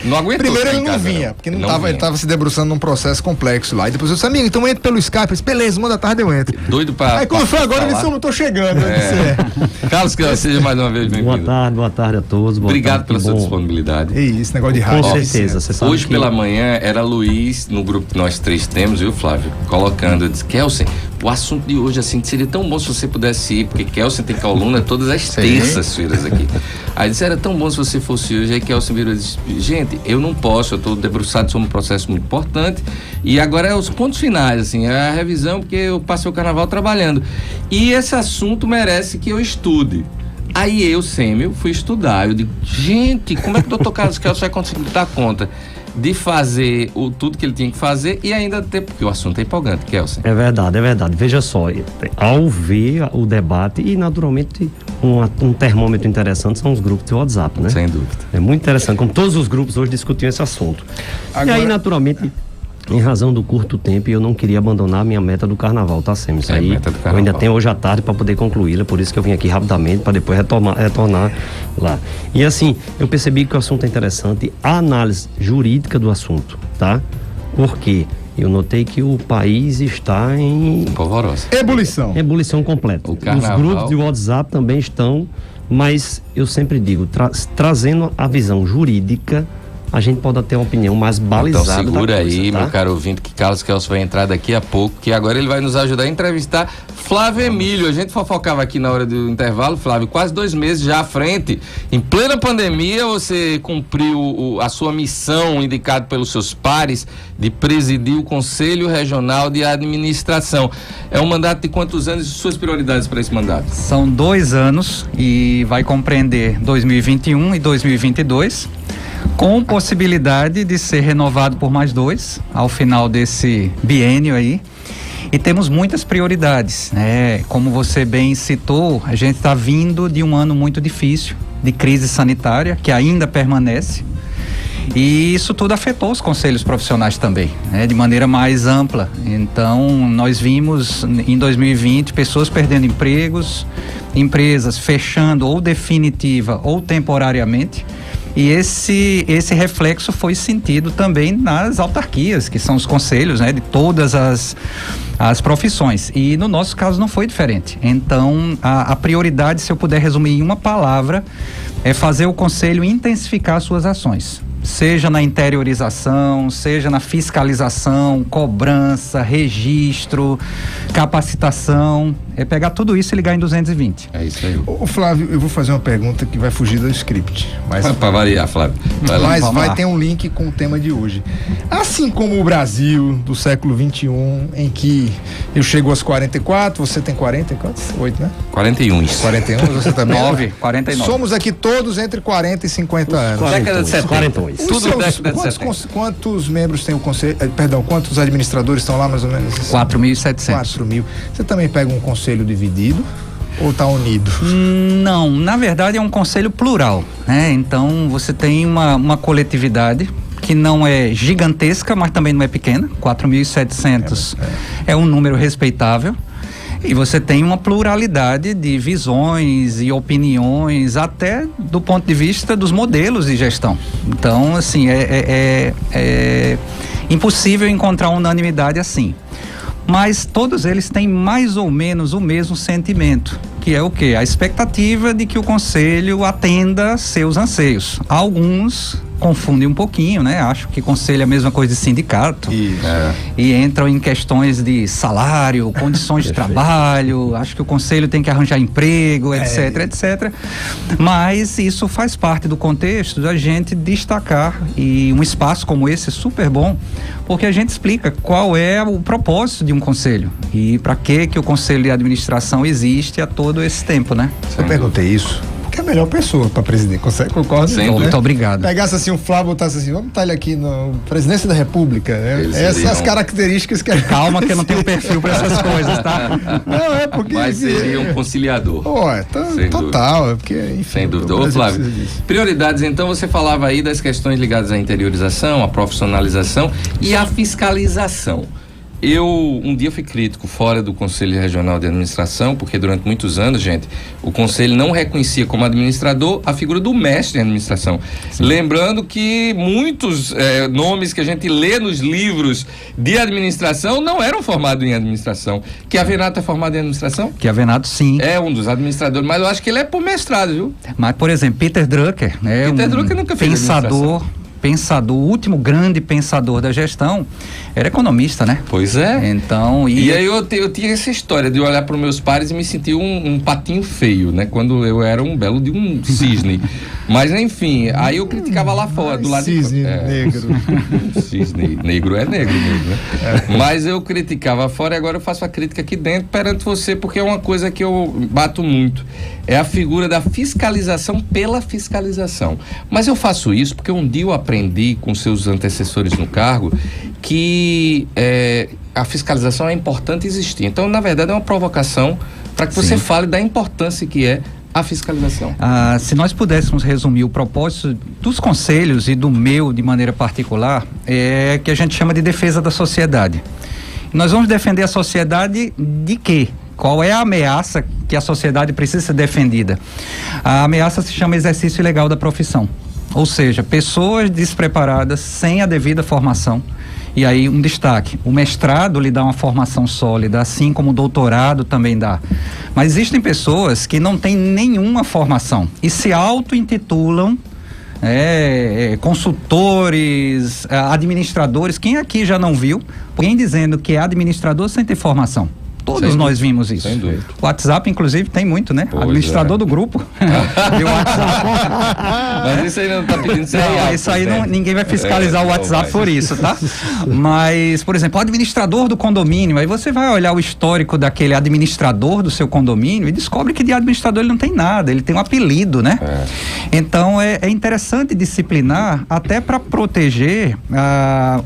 B: não aguentou.
C: Primeiro ele não vinha, porque ele estava se debruçando num processo complexo lá. E depois eu disse, amigo, então entra pelo Skype. Eu disse, beleza, 1h da tarde eu entro.
B: Doido pra...
C: Aí quando foi agora, ele disse, eu não tô chegando.
B: Carlos Kelsen, seja mais uma vez bem-vindo.
I: Boa tarde a todos.
B: Obrigado pela sua disponibilidade.
C: É isso, negócio de rádio.
I: Com certeza. Você sabe
B: hoje pela manhã era Luiz, no grupo que nós três temos, viu, Flávio? Colocando, eu disse, Kelsen, o assunto de hoje, assim, seria tão bom se você pudesse ir, porque Kelsen tem coluna todas as terças-feiras aqui. Aí disse, era tão bom se você fosse hoje. Aí Kelsen virou e disse, gente, eu não posso, eu estou debruçado sobre um processo muito importante e agora é os pontos finais, assim, é a revisão, porque eu passei o carnaval trabalhando. E esse assunto merece que eu estude. Aí eu, Sêmio, fui estudar. Eu digo, gente, como é que o doutor Carlos Kelsen vai conseguir dar conta de fazer tudo que ele tinha que fazer e ainda ter, porque o assunto é empolgante, Kelsen.
I: É verdade. Veja só, ao ver o debate e naturalmente um termômetro interessante são os grupos de WhatsApp, né?
B: Sem dúvida.
I: É muito interessante, como todos os grupos hoje discutiam esse assunto.
C: Agora...
I: E aí, naturalmente, em razão do curto tempo, eu não queria abandonar a minha meta do carnaval, tá, Sêmio? Isso aí, eu ainda tenho hoje à tarde para poder concluí-la, por isso que eu vim aqui rapidamente, para depois retornar lá. E assim, eu percebi que o assunto é interessante, a análise jurídica do assunto, tá? Por quê? Eu notei que o país está em...
B: polvorosa.
I: Ebulição completa. Os grupos de WhatsApp também estão, mas eu sempre digo, trazendo a visão jurídica, a gente pode ter uma opinião mais balizada.
B: Então segura aí,
I: tá?
B: meu caro ouvinte, que Carlos Kelso vai entrar daqui a pouco, que agora ele vai nos ajudar a entrevistar Flávio Emílio. A gente fofocava aqui na hora do intervalo, Flávio, quase 2 meses já à frente. Em plena pandemia, você cumpriu a sua missão indicada pelos seus pares de presidir o Conselho Regional de Administração. É um mandato de quantos anos e suas prioridades para esse mandato?
H: São 2 anos e vai compreender 2021 e 2022, com possibilidade de ser renovado por mais 2 ao final desse biênio aí. E temos muitas prioridades, né? Como você bem citou, a gente está vindo de um ano muito difícil, de crise sanitária, que ainda permanece. E isso tudo afetou os conselhos profissionais também, né? De maneira mais ampla. Então, nós vimos em 2020 pessoas perdendo empregos, empresas fechando ou definitiva ou temporariamente. E esse reflexo foi sentido também nas autarquias, que são os conselhos, né, de todas as profissões. E no nosso caso não foi diferente. Então, a prioridade, se eu puder resumir em uma palavra, é fazer o conselho intensificar suas ações. Seja na interiorização, seja na fiscalização, cobrança, registro, capacitação. É pegar tudo isso e ligar em 220.
B: É isso aí.
C: Ô Flávio, eu vou fazer uma pergunta que vai fugir do script. Mas
B: para variar, Flávio.
C: Vai ter um link com o tema de hoje. Assim como o Brasil do século XXI, em que eu chego aos 44, você tem 40 e quantos? 8, né?
B: 41.
C: 41, você também?
H: 49.
C: Somos aqui todos entre 40 e 50 anos.
B: Década de 70.
I: 42.
B: Tudo década de 70.
C: Quantos membros tem o conselho? Perdão, quantos administradores estão lá mais ou menos?
H: 4.700.
C: 4.000. Você também pega um conselho dividido ou está unido?
H: Não, na verdade é um conselho plural, né? Então você tem uma coletividade que não é gigantesca, mas também não é pequena. 4.700 é um número respeitável. E você tem uma pluralidade de visões e opiniões, até do ponto de vista dos modelos de gestão. Então, assim, é impossível encontrar unanimidade assim. Mas todos eles têm mais ou menos o mesmo sentimento, que é o quê? A expectativa de que o conselho atenda seus anseios. Alguns confundem um pouquinho, né? Acham que conselho é a mesma coisa de sindicato. E entram em questões de salário, condições de trabalho, acho que o conselho tem que arranjar emprego, etc, etc. Mas isso faz parte do contexto da gente destacar, e um espaço como esse é super bom, porque a gente explica qual é o propósito de um conselho e para que o conselho de administração existe há todo esse tempo, né?
C: Eu perguntei isso que é a melhor pessoa para presidente, concorda?
H: Muito obrigado.
C: Pegasse assim o Flávio, botasse assim, vamos botar ele aqui na presidência da República, né? Essas as características que...
H: Calma que eu não tenho perfil para essas coisas, tá?
C: Não, é porque...
B: Mas seria um conciliador.
C: Total, é porque, enfim...
B: Sem dúvida. Ô Flávio, prioridades, então, você falava aí das questões ligadas à interiorização, à profissionalização e à fiscalização. Eu, um dia fui crítico fora do Conselho Regional de Administração, porque durante muitos anos, gente, o Conselho não reconhecia como administrador a figura do mestre em administração. Sim. Lembrando que muitos nomes que a gente lê nos livros de administração não eram formados em administração. Chiavenato é formado em administração?
H: Chiavenato, sim.
B: É um dos administradores, mas eu acho que ele é por mestrado, viu?
H: Mas, por exemplo, Peter Drucker, né?
B: Peter Drucker nunca fez
H: pensador, o último grande pensador da gestão, era economista, né?
B: Pois é.
H: Então,
B: e aí eu tinha essa história de olhar para os meus pares e me sentir um patinho feio, né? Quando eu era um belo de um cisne. Mas, enfim, aí eu criticava lá fora, do lado
C: cisne negro.
B: Cisne negro é negro mesmo, né? Mas eu criticava fora e agora eu faço a crítica aqui dentro perante você, porque é uma coisa que eu bato muito. É a figura da fiscalização pela fiscalização. Mas eu faço isso porque um dia eu aprendi com seus antecessores no cargo que a fiscalização é importante existir. Então, na verdade, é uma provocação para que você fale da importância que é a fiscalização.
H: Se nós pudéssemos resumir o propósito dos conselhos e do meu de maneira particular, é que a gente chama de defesa da sociedade. Nós vamos defender a sociedade de quê? Qual é a ameaça que a sociedade precisa ser defendida? A ameaça se chama exercício ilegal da profissão. Ou seja, pessoas despreparadas, sem a devida formação. E aí, um destaque, o mestrado lhe dá uma formação sólida, assim como o doutorado também dá. Mas existem pessoas que não têm nenhuma formação e se auto-intitulam consultores, administradores. Quem aqui já não viu alguém dizendo que é administrador sem ter formação? Todos nós vimos isso.
B: Sem dúvida.
H: O WhatsApp, inclusive, tem muito, né?
B: Pois
H: administrador do grupo. E o WhatsApp.
B: Mas isso aí não está pedindo CRA.
H: Isso aí ninguém vai fiscalizar o WhatsApp por isso, tá? Mas, por exemplo, o administrador do condomínio, aí você vai olhar o histórico daquele administrador do seu condomínio e descobre que de administrador ele não tem nada, ele tem um apelido, né? Então, é interessante disciplinar até para proteger a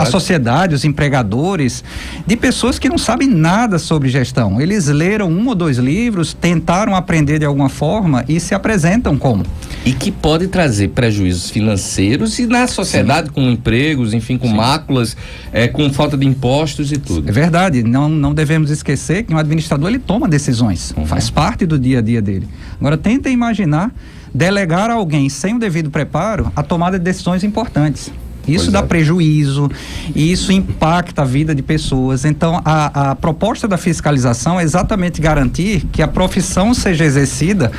H: sociedade, os empregadores, de pessoas que não sabem nada sobre gestão. Eles leram 1 ou 2 livros, tentaram aprender de alguma forma e se apresentam como.
B: E que pode trazer prejuízos financeiros e na sociedade, com empregos, enfim, com máculas, com falta de impostos e tudo.
H: É verdade, não devemos esquecer que um administrador ele toma decisões, faz parte do dia a dia dele. Agora tentem imaginar delegar a alguém sem o devido preparo a tomada de decisões importantes. Isso dá prejuízo, e isso impacta a vida de pessoas. Então, a proposta da fiscalização é exatamente garantir que a profissão seja exercida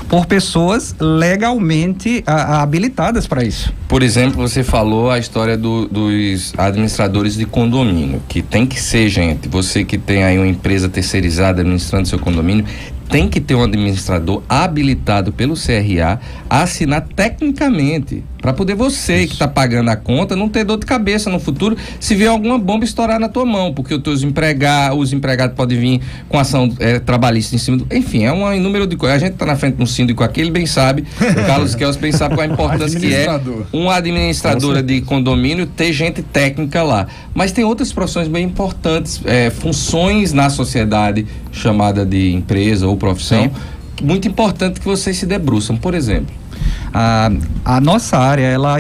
H: por pessoas legalmente habilitadas para isso.
B: Por exemplo, você falou a história dos administradores de condomínio, que tem que ser, gente, você que tem aí uma empresa terceirizada administrando seu condomínio, tem que ter um administrador habilitado pelo CRA a assinar tecnicamente, para poder você que está pagando a conta não ter dor de cabeça no futuro se vier alguma bomba estourar na tua mão, porque os empregados podem vir com ação trabalhista em cima enfim, é um número de coisas. A gente está na frente de um síndico aqui, ele bem sabe, o Carlos Kels bem sabe qual a importância que é uma administradora de condomínio ter gente técnica lá. Mas tem outras profissões bem importantes, funções na sociedade chamada de empresa ou profissão, muito importante que vocês se debruçam, por exemplo.
H: A nossa área, ela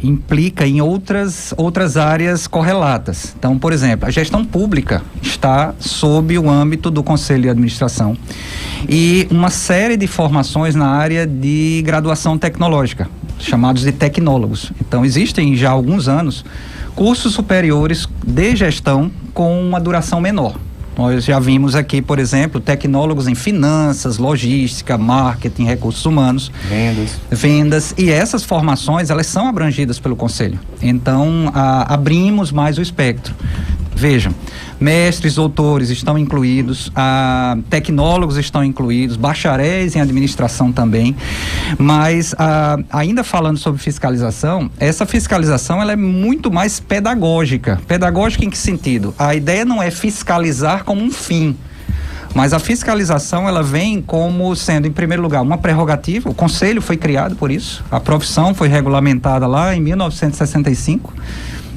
H: implica em outras áreas correlatas. Então, por exemplo, a gestão pública está sob o âmbito do Conselho de Administração e uma série de formações na área de graduação tecnológica, chamados de tecnólogos. Então, existem já há alguns anos cursos superiores de gestão com uma duração menor. Nós já vimos aqui, por exemplo, tecnólogos em finanças, logística, marketing, recursos humanos, vendas, e essas formações, elas são abrangidas pelo Conselho. Então, abrimos mais o espectro. Vejam, mestres, doutores estão incluídos, tecnólogos estão incluídos, bacharéis em administração também, mas ainda falando sobre fiscalização, essa fiscalização ela é muito mais pedagógica. Pedagógica em que sentido? A ideia não é fiscalizar como um fim, mas a fiscalização ela vem como sendo, em primeiro lugar, uma prerrogativa. O Conselho foi criado por isso, a profissão foi regulamentada lá em 1965,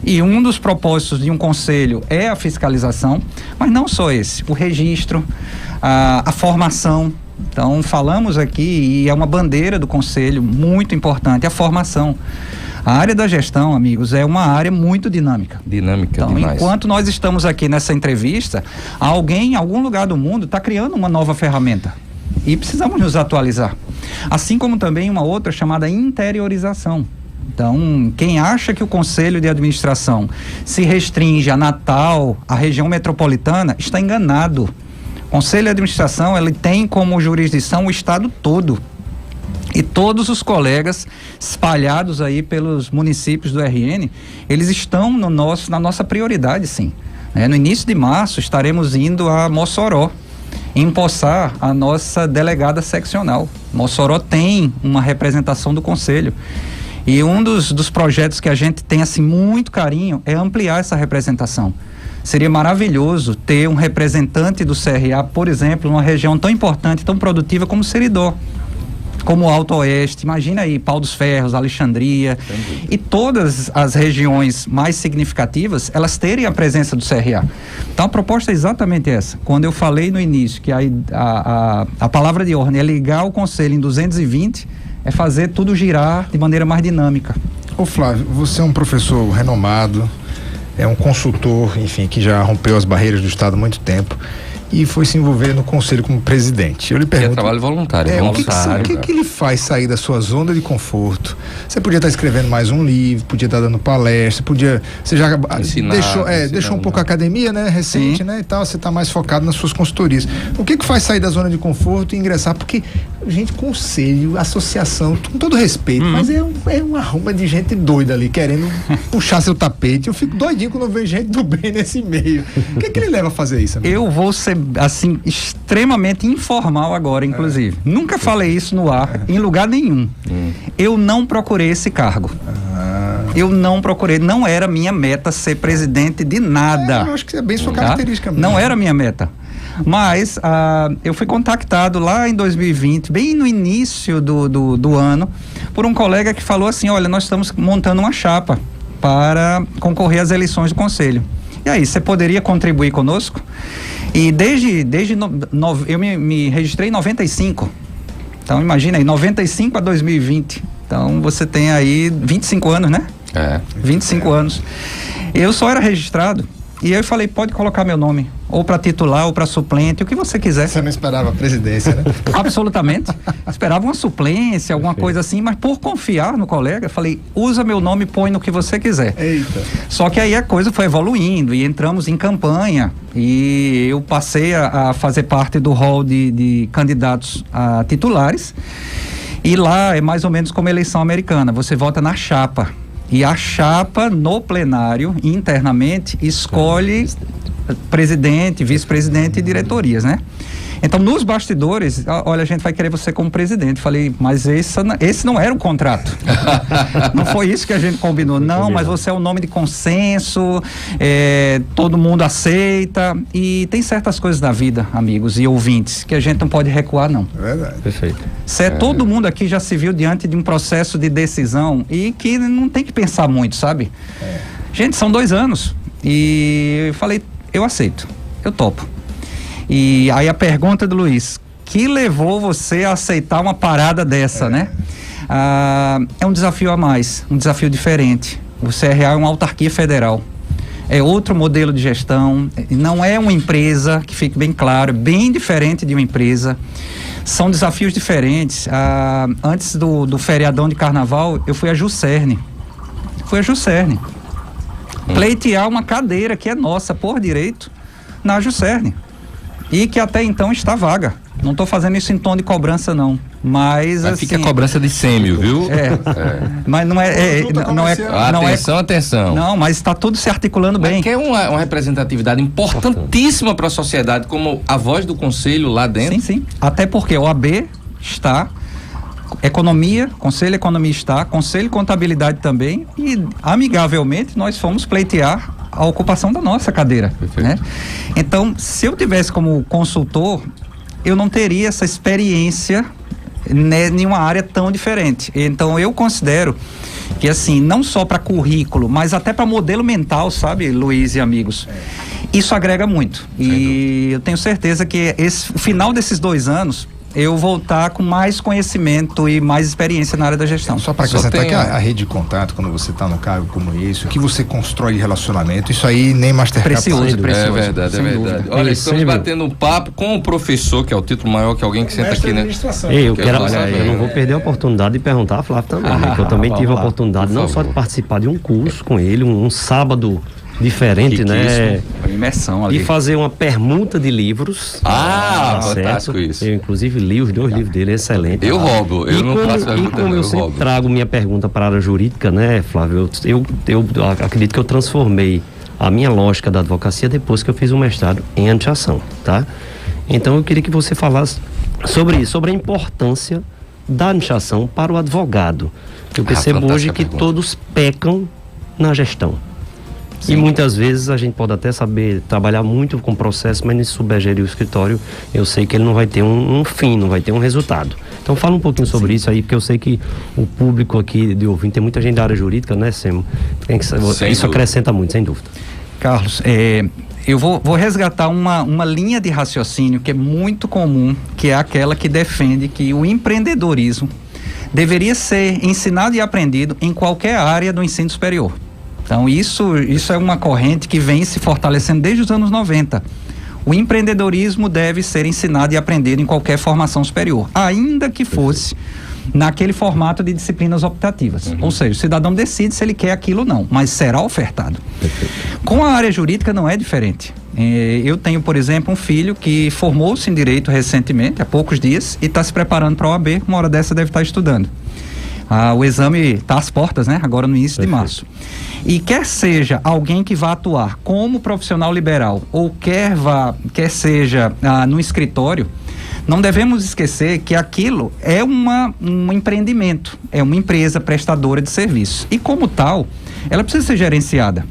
H: e um dos propósitos de um conselho é a fiscalização, mas não só esse, o registro, a formação. Então, falamos aqui, e é uma bandeira do conselho muito importante, a formação. A área da gestão, amigos, é uma área muito dinâmica.
B: Então, demais.
H: Enquanto nós estamos aqui nessa entrevista, alguém em algum lugar do mundo está criando uma nova ferramenta e precisamos nos atualizar. Assim como também uma outra chamada interiorização. Então, quem acha que o Conselho de Administração se restringe a Natal, a região metropolitana, está enganado. O Conselho de Administração, ele tem como jurisdição o estado todo. E todos os colegas espalhados aí pelos municípios do RN, eles estão na nossa prioridade, sim. No início de março, estaremos indo a Mossoró, empossar a nossa delegada seccional. Mossoró tem uma representação do Conselho. E um dos projetos que a gente tem assim muito carinho é ampliar essa representação. Seria maravilhoso ter um representante do CRA, por exemplo, numa região tão importante, tão produtiva como Seridó, como o Alto Oeste. Imagina aí, Pau dos Ferros, Alexandria, e todas as regiões mais significativas, elas terem a presença do CRA. Então a proposta é exatamente essa. Quando eu falei no início que a palavra de ordem é ligar o Conselho em 220, é fazer tudo girar de maneira mais dinâmica.
C: Ô Flávio, você é um professor renomado, é um consultor, enfim, que já rompeu as barreiras do Estado há muito tempo e foi se envolver no Conselho como presidente. Eu lhe pergunto...
B: É trabalho voluntário.
C: O que ele faz sair da sua zona de conforto? Você podia estar escrevendo mais um livro, podia estar dando palestra, você já deixou um pouco a academia, né, recente, né, e tal, você está mais focado nas suas consultorias. O que faz sair da zona de conforto e ingressar? Porque Gente, conselho, associação, com todo respeito, mas é uma arruma de gente doida ali, querendo puxar seu tapete. Eu fico doidinho quando eu vejo gente do bem nesse meio. O que ele leva a fazer isso, amigo?
H: Eu vou ser, assim, extremamente informal agora, inclusive. Nunca falei isso no ar, em lugar nenhum. Eu não procurei esse cargo. Eu não procurei, não era minha meta ser presidente de nada.
C: Eu acho que é bem sua característica mesmo.
H: Não era minha meta. Mas eu fui contactado lá em 2020, bem no início do ano, por um colega que falou assim: olha, nós estamos montando uma chapa para concorrer às eleições do Conselho. E aí, você poderia contribuir conosco? E eu me registrei em 95. Então, imagina aí, 95 a 2020. Então, você tem aí 25 anos, né? 25 anos. Eu só era registrado. E eu falei, pode colocar meu nome, ou para titular, ou para suplente, o que você quiser.
C: Você não esperava a presidência, né?
H: Absolutamente. Esperava uma suplência, alguma coisa assim, mas por confiar no colega, eu falei, usa meu nome, põe no que você quiser.
C: Eita.
H: Só que aí a coisa foi evoluindo e entramos em campanha e eu passei a fazer parte do hall de candidatos a titulares. E lá é mais ou menos como a eleição americana, você vota na chapa. E a chapa, no plenário, internamente, escolhe presidente, vice-presidente e diretorias, né? Então, nos bastidores, olha, a gente vai querer você como presidente. Falei, mas esse não era o contrato. Não foi isso que a gente combinou. Não, mas você é um nome de consenso, todo mundo aceita. E tem certas coisas da vida, amigos e ouvintes, que a gente não pode recuar, não.
C: É verdade.
I: Perfeito.
H: Todo mundo aqui já se viu diante de um processo de decisão e que não tem que pensar muito, sabe? Gente, são 2 anos. E eu falei, eu aceito, eu topo. E aí a pergunta do Luiz, que levou você a aceitar uma parada dessa, né? É um desafio a mais, um desafio diferente. O CRA é uma autarquia federal, é outro modelo de gestão, não é uma empresa, que fique bem claro, bem diferente de uma empresa. São desafios diferentes. Antes do feriadão de carnaval, eu fui a Juscerne. Pleitear uma cadeira que é nossa por direito na Juscerne. E que até então está vaga. Não estou fazendo isso em tom de cobrança, não. Mas assim,
B: fica a cobrança de sêmio, viu?
H: Mas não é.
B: Atenção.
H: Não, mas está tudo se articulando bem.
B: Mas que é uma representatividade importantíssima para a sociedade, como a voz do conselho lá dentro.
H: Sim. Até porque o AB está, Economia, Conselho de Economia está, Conselho de Contabilidade também, e amigavelmente nós fomos pleitear a ocupação da nossa cadeira, né? Então, se eu tivesse como consultor, eu não teria essa experiência, né, em uma área tão diferente. Então, eu considero que, assim, não só para currículo, mas até para modelo mental, sabe, Luiz e amigos, isso agrega muito. E eu tenho certeza que o final desses 2 anos, eu vou estar com mais conhecimento e mais experiência na área da gestão.
C: Só para acrescentar que a rede de contato, quando você está no cargo como isso, que você constrói de relacionamento, isso aí nem Mastercard.
H: Precioso.
B: É verdade. Olha, estamos batendo um papo com o professor, que é o título maior que alguém que senta aqui, né?
I: Eu não vou perder a oportunidade de perguntar a Flávio também, né? Que eu também tive a oportunidade não só de participar de um curso com ele, um sábado diferente, né?
H: Imersão ali.
I: E fazer uma permuta de livros.
B: Fantástico isso.
I: Eu, inclusive, li os 2 livros dele, excelente.
B: Eu roubo, eu não faço pergunta.
I: E como eu sempre trago minha pergunta para a área jurídica, né, Flávio? Eu acredito que eu transformei a minha lógica da advocacia depois que eu fiz um mestrado em antiação, tá? Então, eu queria que você falasse sobre isso, sobre a importância da antiação para o advogado. Eu percebo hoje que todos pecam na gestão. Sim. E muitas vezes a gente pode até saber trabalhar muito com o processo, mas se souber gerir o escritório, eu sei que ele não vai ter um fim, não vai ter um resultado. Então fala um pouquinho sobre isso aí, porque eu sei que o público aqui de ouvinte, tem muita gente da área jurídica, né, Semo? Isso acrescenta muito, sem dúvida.
H: Carlos, eu vou resgatar uma linha de raciocínio que é muito comum, que é aquela que defende que o empreendedorismo deveria ser ensinado e aprendido em qualquer área do ensino superior. Então, isso é uma corrente que vem se fortalecendo desde os anos 90. O empreendedorismo deve ser ensinado e aprendido em qualquer formação superior, ainda que fosse naquele formato de disciplinas optativas. Ou seja, o cidadão decide se ele quer aquilo ou não, mas será ofertado. Com a área jurídica não é diferente. Eu tenho, por exemplo, um filho que formou-se em Direito recentemente, há poucos dias, e está se preparando para a OAB, uma hora dessa deve estar estudando. O exame está às portas, né? Agora no início de março. E quer seja alguém que vá atuar como profissional liberal ou quer seja no escritório, não devemos esquecer que aquilo é um empreendimento, é uma empresa prestadora de serviço. E como tal, ela precisa ser gerenciada.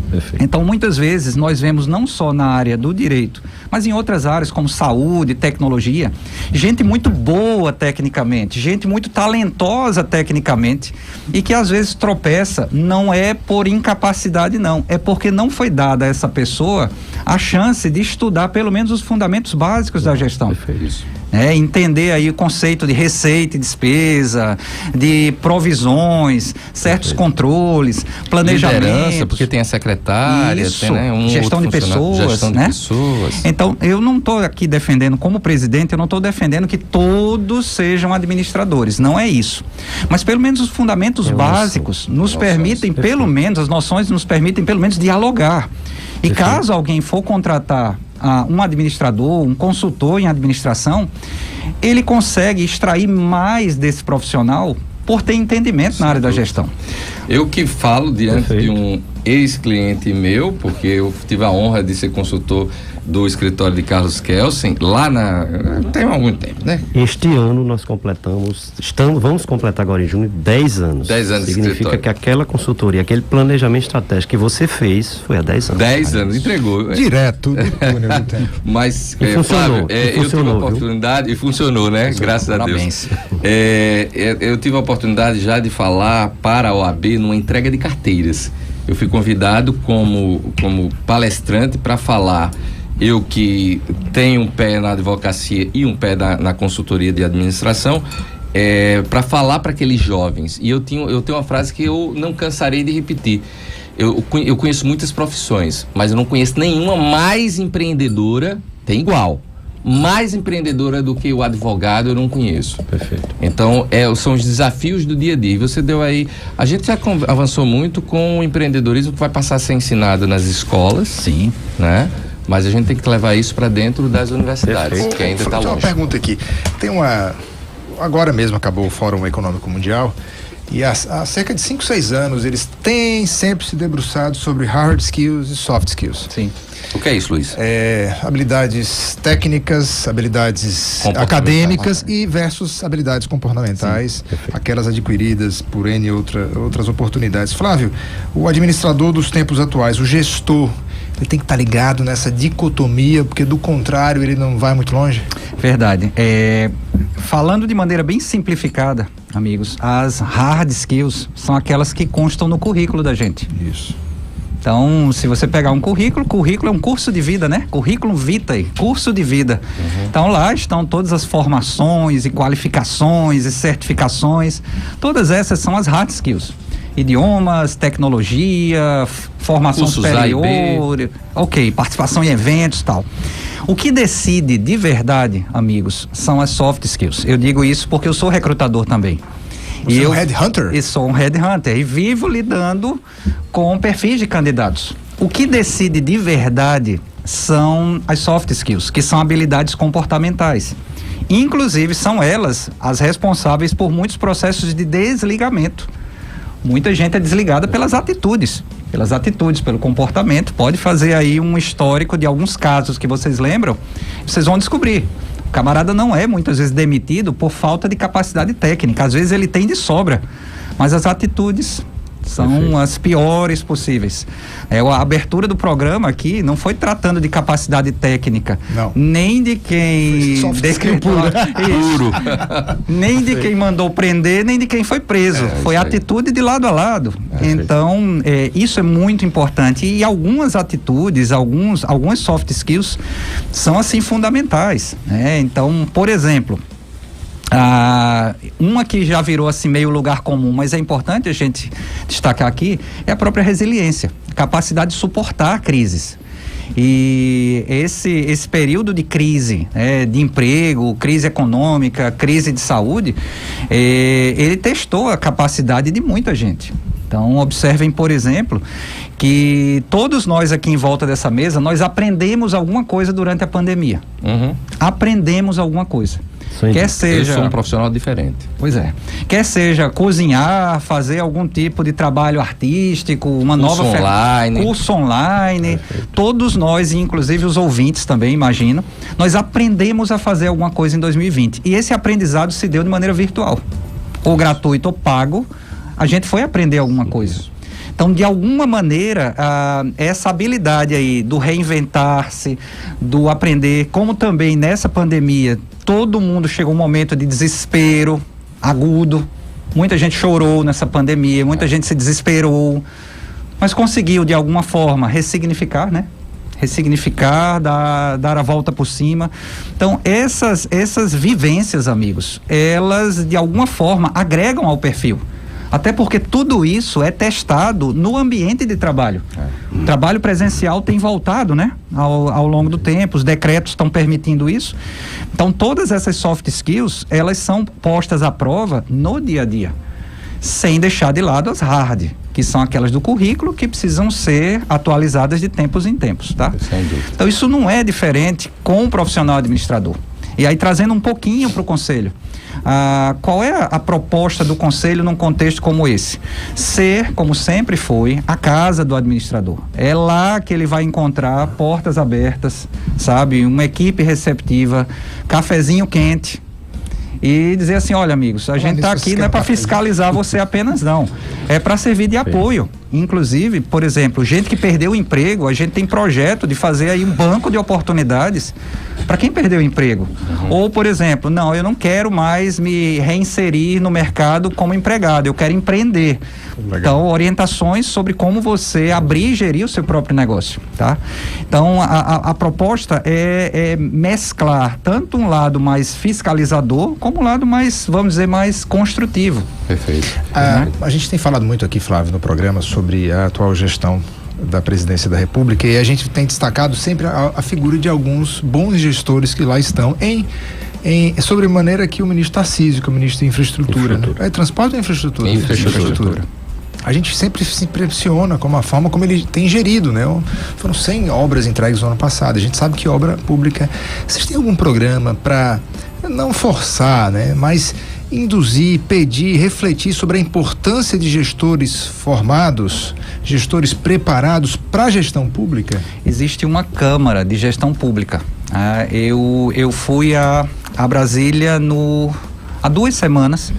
H: Perfeito. Então, muitas vezes, nós vemos não só na área do direito, mas em outras áreas como saúde, tecnologia, gente muito boa tecnicamente, gente muito talentosa tecnicamente e que às vezes tropeça, não é por incapacidade não, é porque não foi dada a essa pessoa a chance de estudar pelo menos os fundamentos básicos da gestão. Perfeito. Entender aí o conceito de receita e despesa, de provisões, certos controles, planejamento.
B: Liderança, porque tem a secretária,
H: isso,
B: tem, né,
H: gestão de pessoas, né? Então, eu não estou aqui defendendo, como presidente, eu não estou defendendo que todos sejam administradores, não é isso. Mas pelo menos os fundamentos básicos nos permitem, pelo menos, as noções nos permitem, pelo menos, dialogar. E caso alguém for contratar um administrador, um consultor em administração, ele consegue extrair mais desse profissional por ter entendimento na área da gestão.
B: Eu que falo diante de um ex-cliente meu, porque eu tive a honra de ser consultor do escritório de Carlos Kelsen, tem algum tempo, né?
I: Este ano nós vamos completar agora em junho 10 anos.
B: 10 anos.
I: Significa que aquela consultoria, aquele planejamento estratégico que você fez foi há 10 anos.
B: 10 anos, entregou.
C: Direto, do túnel do tempo.
B: Mas,
I: funcionou,
B: Flávio, eu tive a oportunidade, e funcionou, né? Graças a Deus. Eu tive a oportunidade já de falar para a OAB numa entrega de carteiras. Eu fui convidado como palestrante para falar. Eu que tenho um pé na advocacia e um pé na consultoria de administração, para falar para aqueles jovens. E eu tenho uma frase que eu não cansarei de repetir. Eu conheço muitas profissões, mas eu não conheço nenhuma mais empreendedora, tem igual, mais empreendedora do que o advogado, eu não conheço. Perfeito. Então, são os desafios do dia a dia. E você deu aí... A gente já avançou muito com o empreendedorismo que vai passar a ser ensinado nas escolas.
H: Sim.
B: Né? Mas a gente tem que levar isso para dentro das universidades, que ainda está longe.
C: Uma pergunta aqui. Agora mesmo acabou o Fórum Econômico Mundial e há cerca de 5, 6 anos eles têm sempre se debruçado sobre hard skills e soft skills.
B: Sim. O que é isso, Luiz?
C: Habilidades técnicas, habilidades acadêmicas e versus habilidades comportamentais, aquelas adquiridas por N outras oportunidades. Flávio, o administrador dos tempos atuais, o gestor, ele tem que estar ligado nessa dicotomia, porque do contrário ele não vai muito longe?
H: Verdade. Falando de maneira bem simplificada, amigos, as hard skills são aquelas que constam no currículo da gente.
C: Isso.
H: Então, se você pegar um currículo é um curso de vida, né? Currículo vitae, curso de vida. Então, lá estão todas as formações e qualificações e certificações. Todas essas são as hard skills. Idiomas, tecnologia, formação
B: cursos
H: superior, participação em eventos e tal. O que decide de verdade, amigos, são as soft skills. Eu digo isso porque eu sou recrutador também.
C: Você é um headhunter?
H: Eu sou um headhunter e vivo lidando com perfis de candidatos. O que decide de verdade são as soft skills, que são habilidades comportamentais. Inclusive, são elas as responsáveis por muitos processos de desligamento. Muita gente é desligada pelas atitudes, pelo comportamento. Pode fazer aí um histórico de alguns casos que vocês lembram, vocês vão descobrir. O camarada não é muitas vezes demitido por falta de capacidade técnica, às vezes ele tem de sobra, mas as atitudes são as piores possíveis. A abertura do programa aqui não foi tratando de capacidade técnica, não. Nem de quem decretou nem de quem mandou prender, nem de quem foi preso. Foi atitude de lado a lado. Então, isso é muito importante. E algumas atitudes, algumas soft skills são assim fundamentais, né? Então, por exemplo, uma que já virou assim meio lugar comum, mas é importante a gente destacar aqui, é a própria resiliência, a capacidade de suportar crises. E esse período de crise, de emprego, crise econômica, crise de saúde, ele testou a capacidade de muita gente. Então, observem, por exemplo, que todos nós aqui em volta dessa mesa, nós aprendemos alguma coisa durante a pandemia. Aprendemos alguma coisa. Quer seja...
B: Eu sou um profissional diferente.
H: Pois é. Quer seja cozinhar, fazer algum tipo de trabalho artístico, uma
B: curso
H: nova...
B: online.
H: Curso online. Perfeito. Todos nós, inclusive os ouvintes também, imagino, nós aprendemos a fazer alguma coisa em 2020. E esse aprendizado se deu de maneira virtual. Ou gratuito ou pago, a gente foi aprender alguma coisa. Então, de alguma maneira, essa habilidade aí do reinventar-se, do aprender, como também nessa pandemia, todo mundo chegou a um momento de desespero agudo, muita gente chorou nessa pandemia, muita gente se desesperou, mas conseguiu, de alguma forma, ressignificar, né? Ressignificar, dar a volta por cima. Então, essas vivências, amigos, elas, de alguma forma, agregam ao perfil. Até porque tudo isso é testado no ambiente de trabalho. O trabalho presencial tem voltado, né? Ao longo do tempo, os decretos estão permitindo isso. Então, todas essas soft skills, elas são postas à prova no dia a dia, sem deixar de lado as hard, que são aquelas do currículo que precisam ser atualizadas de tempos em tempos, tá? Então, isso não é diferente com o profissional administrador. E aí, trazendo um pouquinho para o conselho, qual é a proposta do conselho num contexto como esse? Ser, como sempre foi, a casa do administrador. É lá que ele vai encontrar portas abertas, sabe? Uma equipe receptiva, cafezinho quente, e dizer assim, olha, amigos, a gente está aqui não é para fiscalizar você apenas, não. É para servir de apoio. Inclusive, por exemplo, gente que perdeu o emprego, a gente tem projeto de fazer aí um banco de oportunidades para quem perdeu o emprego. Ou, por exemplo, não, eu não quero mais me reinserir no mercado como empregado, eu quero empreender. Legal. Então, orientações sobre como você abrir e gerir o seu próprio negócio, tá? Então, a proposta é mesclar tanto um lado mais fiscalizador, como um lado mais, vamos dizer, mais construtivo.
B: Perfeito.
C: A gente tem falado muito aqui, Flávio, no programa sobre a atual gestão da presidência da República, e a gente tem destacado sempre a figura de alguns bons gestores que lá estão sobre a maneira que o ministro Tarcísio, que é o ministro de Infraestrutura. Né? Transporte ou infraestrutura? Infraestrutura. A gente sempre se impressiona com a forma como ele tem gerido, né? Foram 100 obras entregues no ano passado. A gente sabe que obra pública... Vocês têm algum programa para não forçar, né? Mas induzir, pedir, refletir sobre a importância de gestores formados, gestores preparados para a gestão pública?
H: Existe uma Câmara de Gestão Pública. Eu fui a Brasília há 2 semanas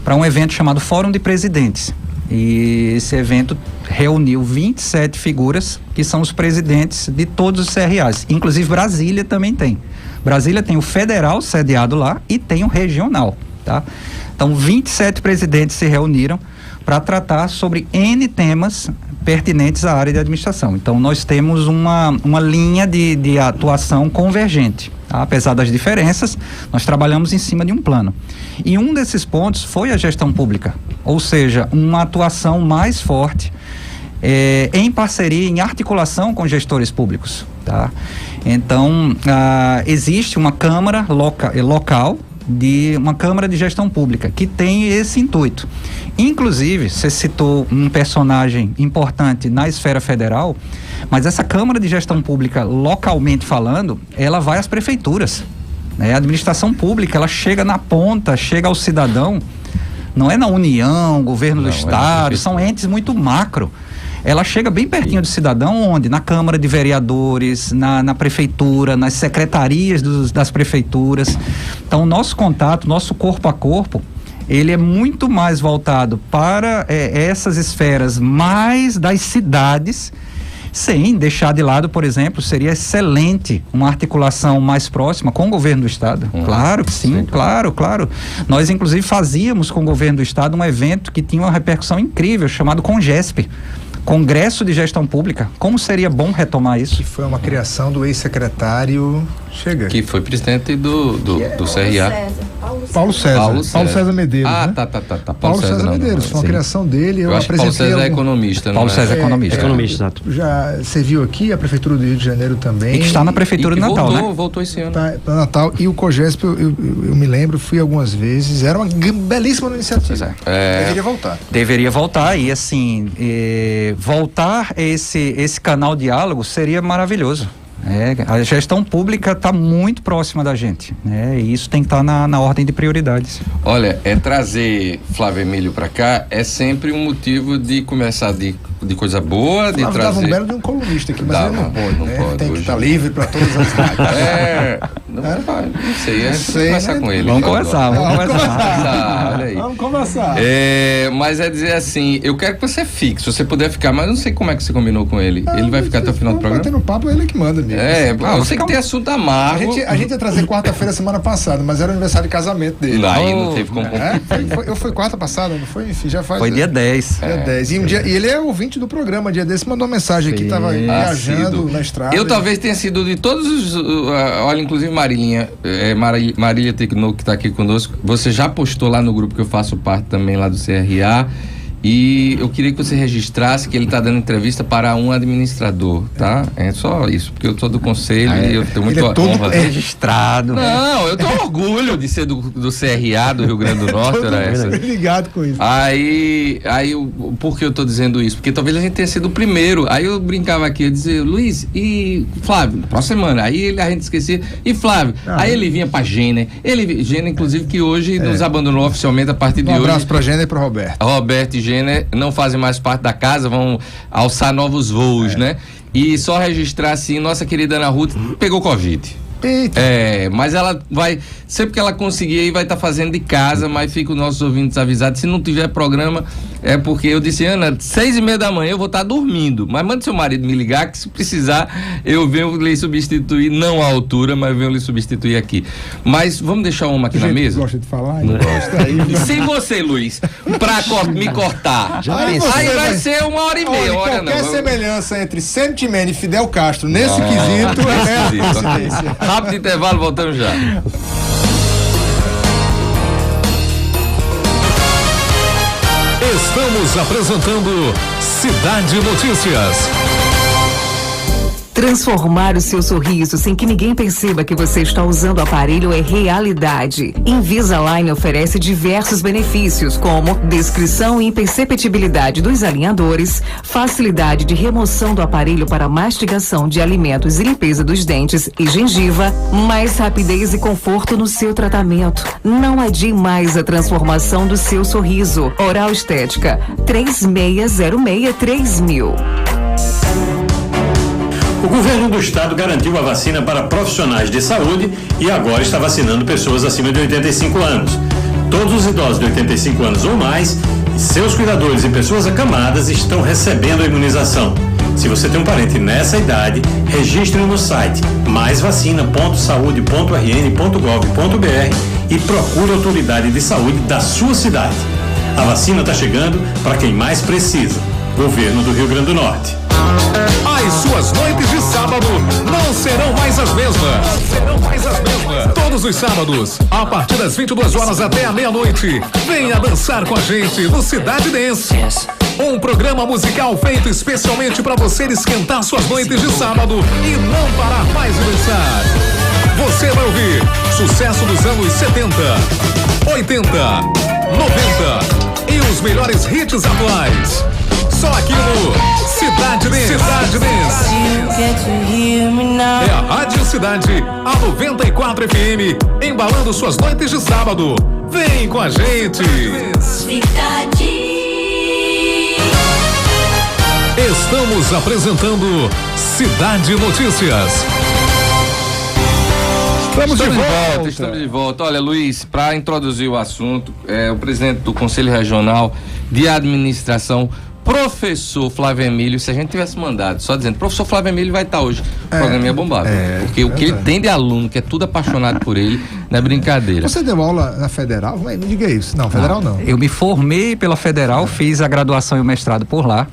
H: para um evento chamado Fórum de Presidentes. E esse evento reuniu 27 figuras que são os presidentes de todos os CRAs. Inclusive Brasília também tem. Brasília tem o federal sediado lá e tem o regional, tá? Então 27 presidentes se reuniram para tratar sobre N temas pertinentes à área de administração. Então nós temos uma linha de atuação convergente. Tá? Apesar das diferenças, nós trabalhamos em cima de um plano. E um desses pontos foi a gestão pública, ou seja, uma atuação mais forte em parceria, em articulação com gestores públicos. Tá? Então, existe uma Câmara local, uma Câmara de Gestão Pública, que tem esse intuito. Inclusive, você citou um personagem importante na esfera federal, mas essa Câmara de Gestão Pública, localmente falando, ela vai às prefeituras. Né? A administração pública, ela chega na ponta, chega ao cidadão, não é na União, governo do Estado, são entes muito macro. Ela chega bem pertinho do cidadão, onde? Na Câmara de Vereadores, na Prefeitura, nas secretarias das prefeituras. Então, o nosso contato, nosso corpo a corpo, ele é muito mais voltado para essas esferas mais das cidades, sem deixar de lado, por exemplo, seria excelente uma articulação mais próxima com o governo do Estado. Claro que sim, claro. Nós, inclusive, fazíamos com o governo do Estado um evento que tinha uma repercussão incrível, chamado CONGESP, Congresso de Gestão Pública. Como seria bom retomar isso?
C: Que foi uma criação do ex-secretário...
B: Que foi presidente do CRA.
C: Paulo César Medeiros.
B: Ah,
C: né?
B: tá.
C: Paulo César Medeiros, foi uma criação dele. Eu
B: acho que Paulo César é economista, não
H: Paulo César é economista.
I: Economista, exato.
C: Já serviu aqui, a Prefeitura do Rio de Janeiro também.
H: E que está na Prefeitura de Natal,
B: Voltou esse ano.
C: Tá Natal. E o COGESP, eu me lembro, fui algumas vezes, era uma belíssima iniciativa.
H: Deveria voltar e assim, voltar esse canal diálogo seria maravilhoso. A gestão pública está muito próxima da gente, né? E isso tem que estar na ordem de prioridades.
B: Olha, trazer Flávio Emílio para cá é sempre um motivo de começar de coisa boa, de trazer...
C: dava um belo de um colunista aqui, mas ele não pode. Tem que estar livre para todas as áreas.
B: Não sei, conversar com ele.
H: Vamos conversar.
B: Olha aí.
C: Vamos conversar.
B: Mas é dizer assim, eu quero que você fique, se você puder ficar, mas eu não sei como é que você combinou com ele. Ele vai ficar até o final do programa?
C: Batendo papo, ele que manda mesmo.
B: Eu sei que tem assunto amargo.
C: A gente ia trazer quarta-feira semana passada, mas era o aniversário de casamento dele.
B: Aí não teve como
C: Eu fui quarta passada, não foi? Enfim, já faz...
H: Foi dia 10.
C: Dia 10. E ele é ouvinte do programa, dia desse mandou uma mensagem aqui, tava viajando na estrada.
B: Eu talvez tenha sido de todos os... olha, inclusive Marília Tecno, que está aqui conosco, você já postou lá no grupo que eu faço parte também lá do CRA, e eu queria que você registrasse que ele está dando entrevista para um administrador, tá? É só isso, porque eu sou do conselho e eu tenho muito honra.
H: Registrado.
B: Não, eu tenho orgulho de ser do CRA do Rio Grande do Norte,
C: ligado com isso.
B: Aí por que eu tô dizendo isso? Porque talvez a gente tenha sido o primeiro. Aí eu brincava aqui, eu dizia, Luiz, e Flávio, próxima semana. Aí a gente esquecia, e Flávio? Aí ele vinha pra Gêner. Gêner, inclusive, que hoje nos abandonou oficialmente a partir de hoje.
C: Um abraço pra Gêner e pro Roberto.
B: Roberto e Gêner não fazem mais parte da casa, vão alçar novos voos, né? E só registrar assim, nossa querida Ana Ruth pegou Covid.
C: Eita.
B: Mas ela vai, sempre que ela conseguir aí vai estar fazendo de casa, mas fica os nossos ouvintes avisados, se não tiver programa, é porque eu disse, Ana, 6:30 da manhã eu vou estar dormindo, mas manda seu marido me ligar que se precisar eu venho lhe substituir, não à altura, mas venho lhe substituir aqui. Mas vamos deixar uma aqui na mesa?
C: Gosta de falar?
B: Não gosta. E sem você, Luiz, pra me cortar, aí vai ser 1h30.
C: Qualquer semelhança entre Sérgio Timene e Fidel Castro nesse quesito é coincidência.
B: Rápido intervalo, voltamos já.
A: Estamos apresentando Cidade Notícias.
D: Transformar o seu sorriso sem que ninguém perceba que você está usando o aparelho é realidade. Invisalign oferece diversos benefícios, como descrição e imperceptibilidade dos alinhadores, facilidade de remoção do aparelho para mastigação de alimentos e limpeza dos dentes e gengiva, mais rapidez e conforto no seu tratamento. Não adie mais a transformação do seu sorriso. Oral Estética, 36063000.
J: O governo do estado garantiu a vacina para profissionais de saúde e agora está vacinando pessoas acima de 85 anos. Todos os idosos de 85 anos ou mais, seus cuidadores e pessoas acamadas estão recebendo a imunização. Se você tem um parente nessa idade, registre no site maisvacina.saude.rn.gov.br e procure a autoridade de saúde da sua cidade. A vacina está chegando para quem mais precisa. Governo do Rio Grande do Norte.
A: As suas noites de sábado não serão mais as mesmas. Todos os sábados, a partir das 22 horas até a meia-noite, venha dançar com a gente no Cidade Dance. Um programa musical feito especialmente para você esquentar suas noites de sábado e não parar mais de dançar. Você vai ouvir sucesso dos anos 70, 80, 90 e os melhores hits atuais. Só aqui no Cidade Dance. É a Rádio Cidade, a 94 FM, embalando suas noites de sábado. Vem com a gente.
K: Cidade.
A: Estamos apresentando Cidade Notícias.
B: Estamos de volta. Olha, Luiz, para introduzir o assunto, o presidente do Conselho Regional de Administração, professor Flávio Emílio, se a gente tivesse mandado só dizendo, professor Flávio Emílio vai estar hoje, o programa ia bombar, porque o que ele tem de aluno, que é tudo apaixonado por ele, Não é brincadeira.
C: Você deu aula na Federal? Não diga isso. Não, Federal não.
H: Eu me formei pela Federal, fiz a graduação e o mestrado por lá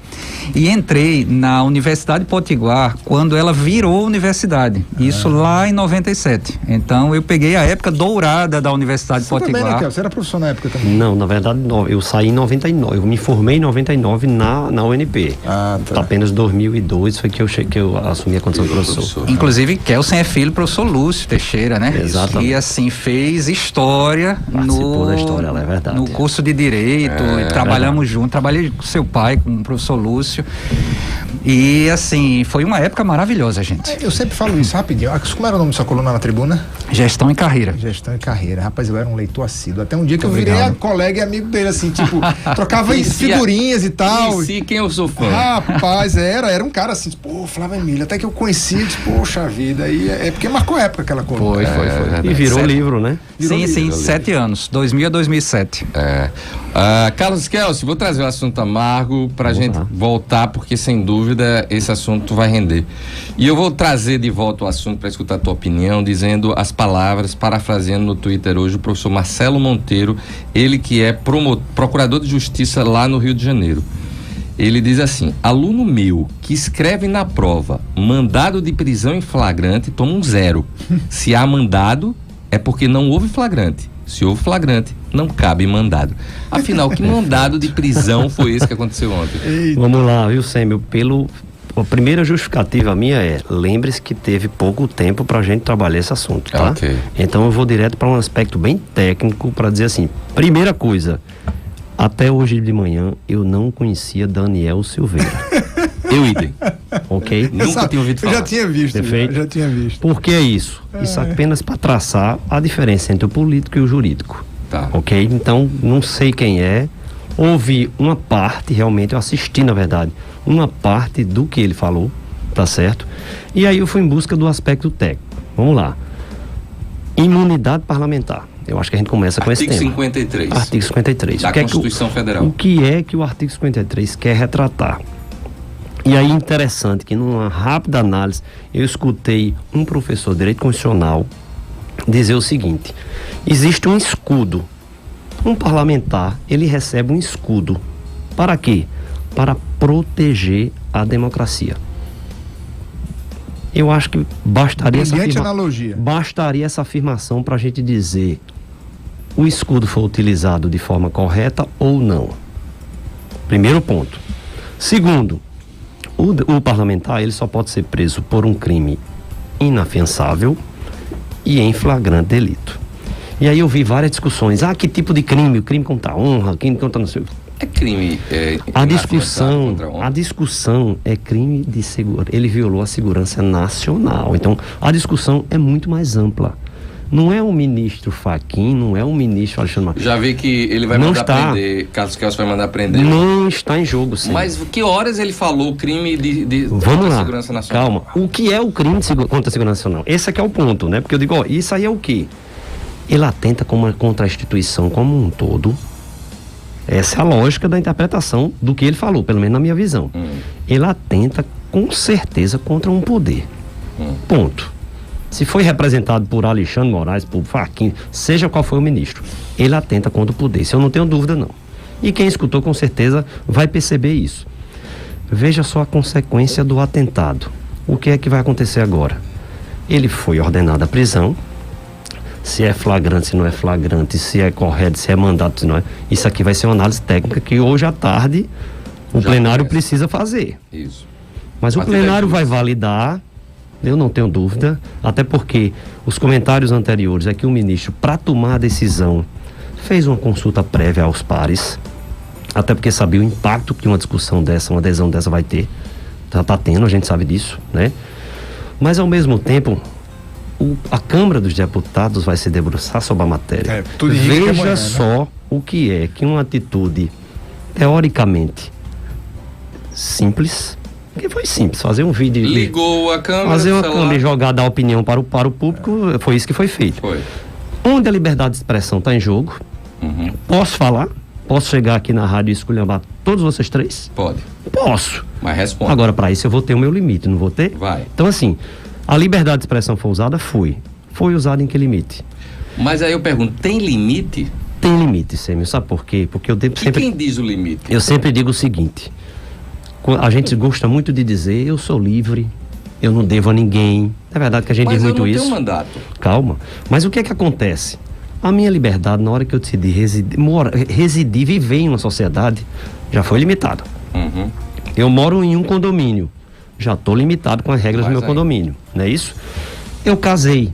H: e entrei na Universidade Potiguar quando ela virou universidade. Isso lá em 97. Então eu peguei a época dourada da Universidade Potiguar.
C: Também, né, você era professor na época também?
I: Não, na verdade eu saí em 99. Eu me formei em 99 na UNP.
C: Tá.
I: Apenas 2002 foi que eu assumi a condição de professor.
H: Inclusive, Kelsen é filho do professor Lúcio Teixeira, né?
I: Exatamente.
H: E assim, fez história
I: Participou da história, é verdade.
H: no curso de Direito, e trabalhamos juntos, trabalhei com seu pai, com o professor Lúcio. E assim, foi uma época maravilhosa, gente.
C: Eu sempre falo isso rapidinho. Como era o nome da sua coluna na Tribuna?
H: Gestão e Carreira.
C: Gestão e Carreira. Rapaz, eu era um leitor assíduo. Até um dia que eu virei colega e amigo dele, assim, tipo, trocava figurinhas e tal.
B: E quem eu sou fã?
C: Rapaz, era um cara assim, Flávio Emílio, até que eu conhecia, poxa vida, e é porque marcou época aquela coluna.
I: Foi. E virou livro, né?
H: Sim, 7 anos, 2000 a 2007.
B: Carlos Kelsey, vou trazer um assunto amargo pra gente voltar, porque sem dúvida esse assunto vai render. E eu vou trazer de volta o assunto para escutar a tua opinião, dizendo as palavras, parafraseando no Twitter hoje o professor Marcelo Monteiro, ele que é procurador de justiça lá no Rio de Janeiro. Ele diz assim: aluno meu que escreve na prova mandado de prisão em flagrante toma um 0. Se há mandado, é porque não houve flagrante. Se houve flagrante, não cabe mandado. Afinal, que mandado de prisão foi esse que aconteceu ontem?
I: Vamos lá, viu, Sêmio? A primeira justificativa minha lembre-se que teve pouco tempo pra gente trabalhar esse assunto, tá?
B: Ok.
I: Então eu vou direto para um aspecto bem técnico para dizer assim, primeira coisa, até hoje de manhã eu não conhecia Daniel Silveira.
B: Eu idem.
I: Ok?
B: Nunca tinha ouvido falar.
C: Eu já tinha visto.
I: Perfeito?
C: Já tinha visto.
I: Por que isso? Isso apenas para traçar a diferença entre o político e o jurídico.
B: Tá.
I: Ok? Então, não sei quem é. Ouvi uma parte, realmente, eu assisti, na verdade, uma parte do que ele falou, tá certo? E aí eu fui em busca do aspecto técnico. Vamos lá. Imunidade parlamentar. Eu acho que a gente começa com esse tema.
B: Artigo 53.
I: Artigo 53.
B: Da Constituição Federal.
I: O que é que o artigo 53 quer retratar? E aí, interessante que numa rápida análise, eu escutei um professor de Direito Constitucional dizer o seguinte: existe um escudo. Um parlamentar, ele recebe um escudo. Para quê? Para proteger a democracia. Eu acho que bastaria essa afirmação para a gente dizer o escudo foi utilizado de forma correta ou não. Primeiro ponto. Segundo, o parlamentar ele só pode ser preso por um crime inafiançável e em flagrante delito. E aí eu vi várias discussões. Que tipo de crime? O crime contra a honra, crime contra não sei.
B: É crime.
I: A discussão é crime de segurança. Ele violou a segurança nacional. Então, a discussão é muito mais ampla. Não é o ministro Fachin, não é o ministro Alexandre Marques.
B: Já vi que ele vai mandar prender, Carlos Kelsey vai mandar prender.
I: Não está em jogo, sim.
B: Mas que horas ele falou crime de segurança nacional?
I: Calma. O que é o crime contra a segurança nacional? Esse aqui é o ponto, né? Porque eu digo, isso aí é o quê? Ele atenta contra a instituição como um todo. Essa é a lógica da interpretação do que ele falou, pelo menos na minha visão. Ele atenta com certeza contra um poder. Ponto. Se foi representado por Alexandre Moraes, por Fachin, seja qual for o ministro, ele atenta contra o poder. Isso eu não tenho dúvida, não. E quem escutou com certeza vai perceber isso. Veja só a consequência do atentado. O que é que vai acontecer agora? Ele foi ordenado à prisão. Se é flagrante, se não é flagrante, se é correto, se é mandato, se não é. Isso aqui vai ser uma análise técnica que hoje à tarde o plenário precisa fazer.
B: Isso.
I: Mas o plenário vai validar, eu não tenho dúvida, até porque os comentários anteriores é que o ministro, para tomar a decisão, fez uma consulta prévia aos pares, até porque sabia o impacto que uma discussão dessa, uma adesão dessa vai ter. Já está tendo, a gente sabe disso, né? Mas ao mesmo tempo, a Câmara dos Deputados vai se debruçar sobre a matéria. Veja só o que é que uma atitude teoricamente simples, que foi simples, fazer um vídeo,
B: ligou a câmera,
I: fazer uma câmera e jogar, dar opinião para o público, foi isso que foi feito. Onde a liberdade de expressão está em jogo, posso falar? Posso chegar aqui na rádio e esculhambar todos vocês três?
B: Pode.
I: Posso.
B: Mas responde.
I: Agora, para isso eu vou ter o meu limite, não vou ter?
B: Vai.
I: Então, assim, a liberdade de expressão foi usada? Foi usada em que limite?
B: Mas aí eu pergunto, tem limite?
I: Tem limite, Sêmio, sabe por quê? Porque eu sempre...
B: Quem diz o limite?
I: Eu sempre digo o seguinte, a gente gosta muito de dizer, eu sou livre, eu não devo a ninguém. É verdade que a gente diz muito isso.
B: Mas eu não tenho mandato.
I: Calma. Mas o que é que acontece? A minha liberdade, na hora que eu decidi residir, viver em uma sociedade, já foi limitada.
B: Uhum.
I: Eu moro em um condomínio, já estou limitado com as regras do meu condomínio, não é isso? Eu casei,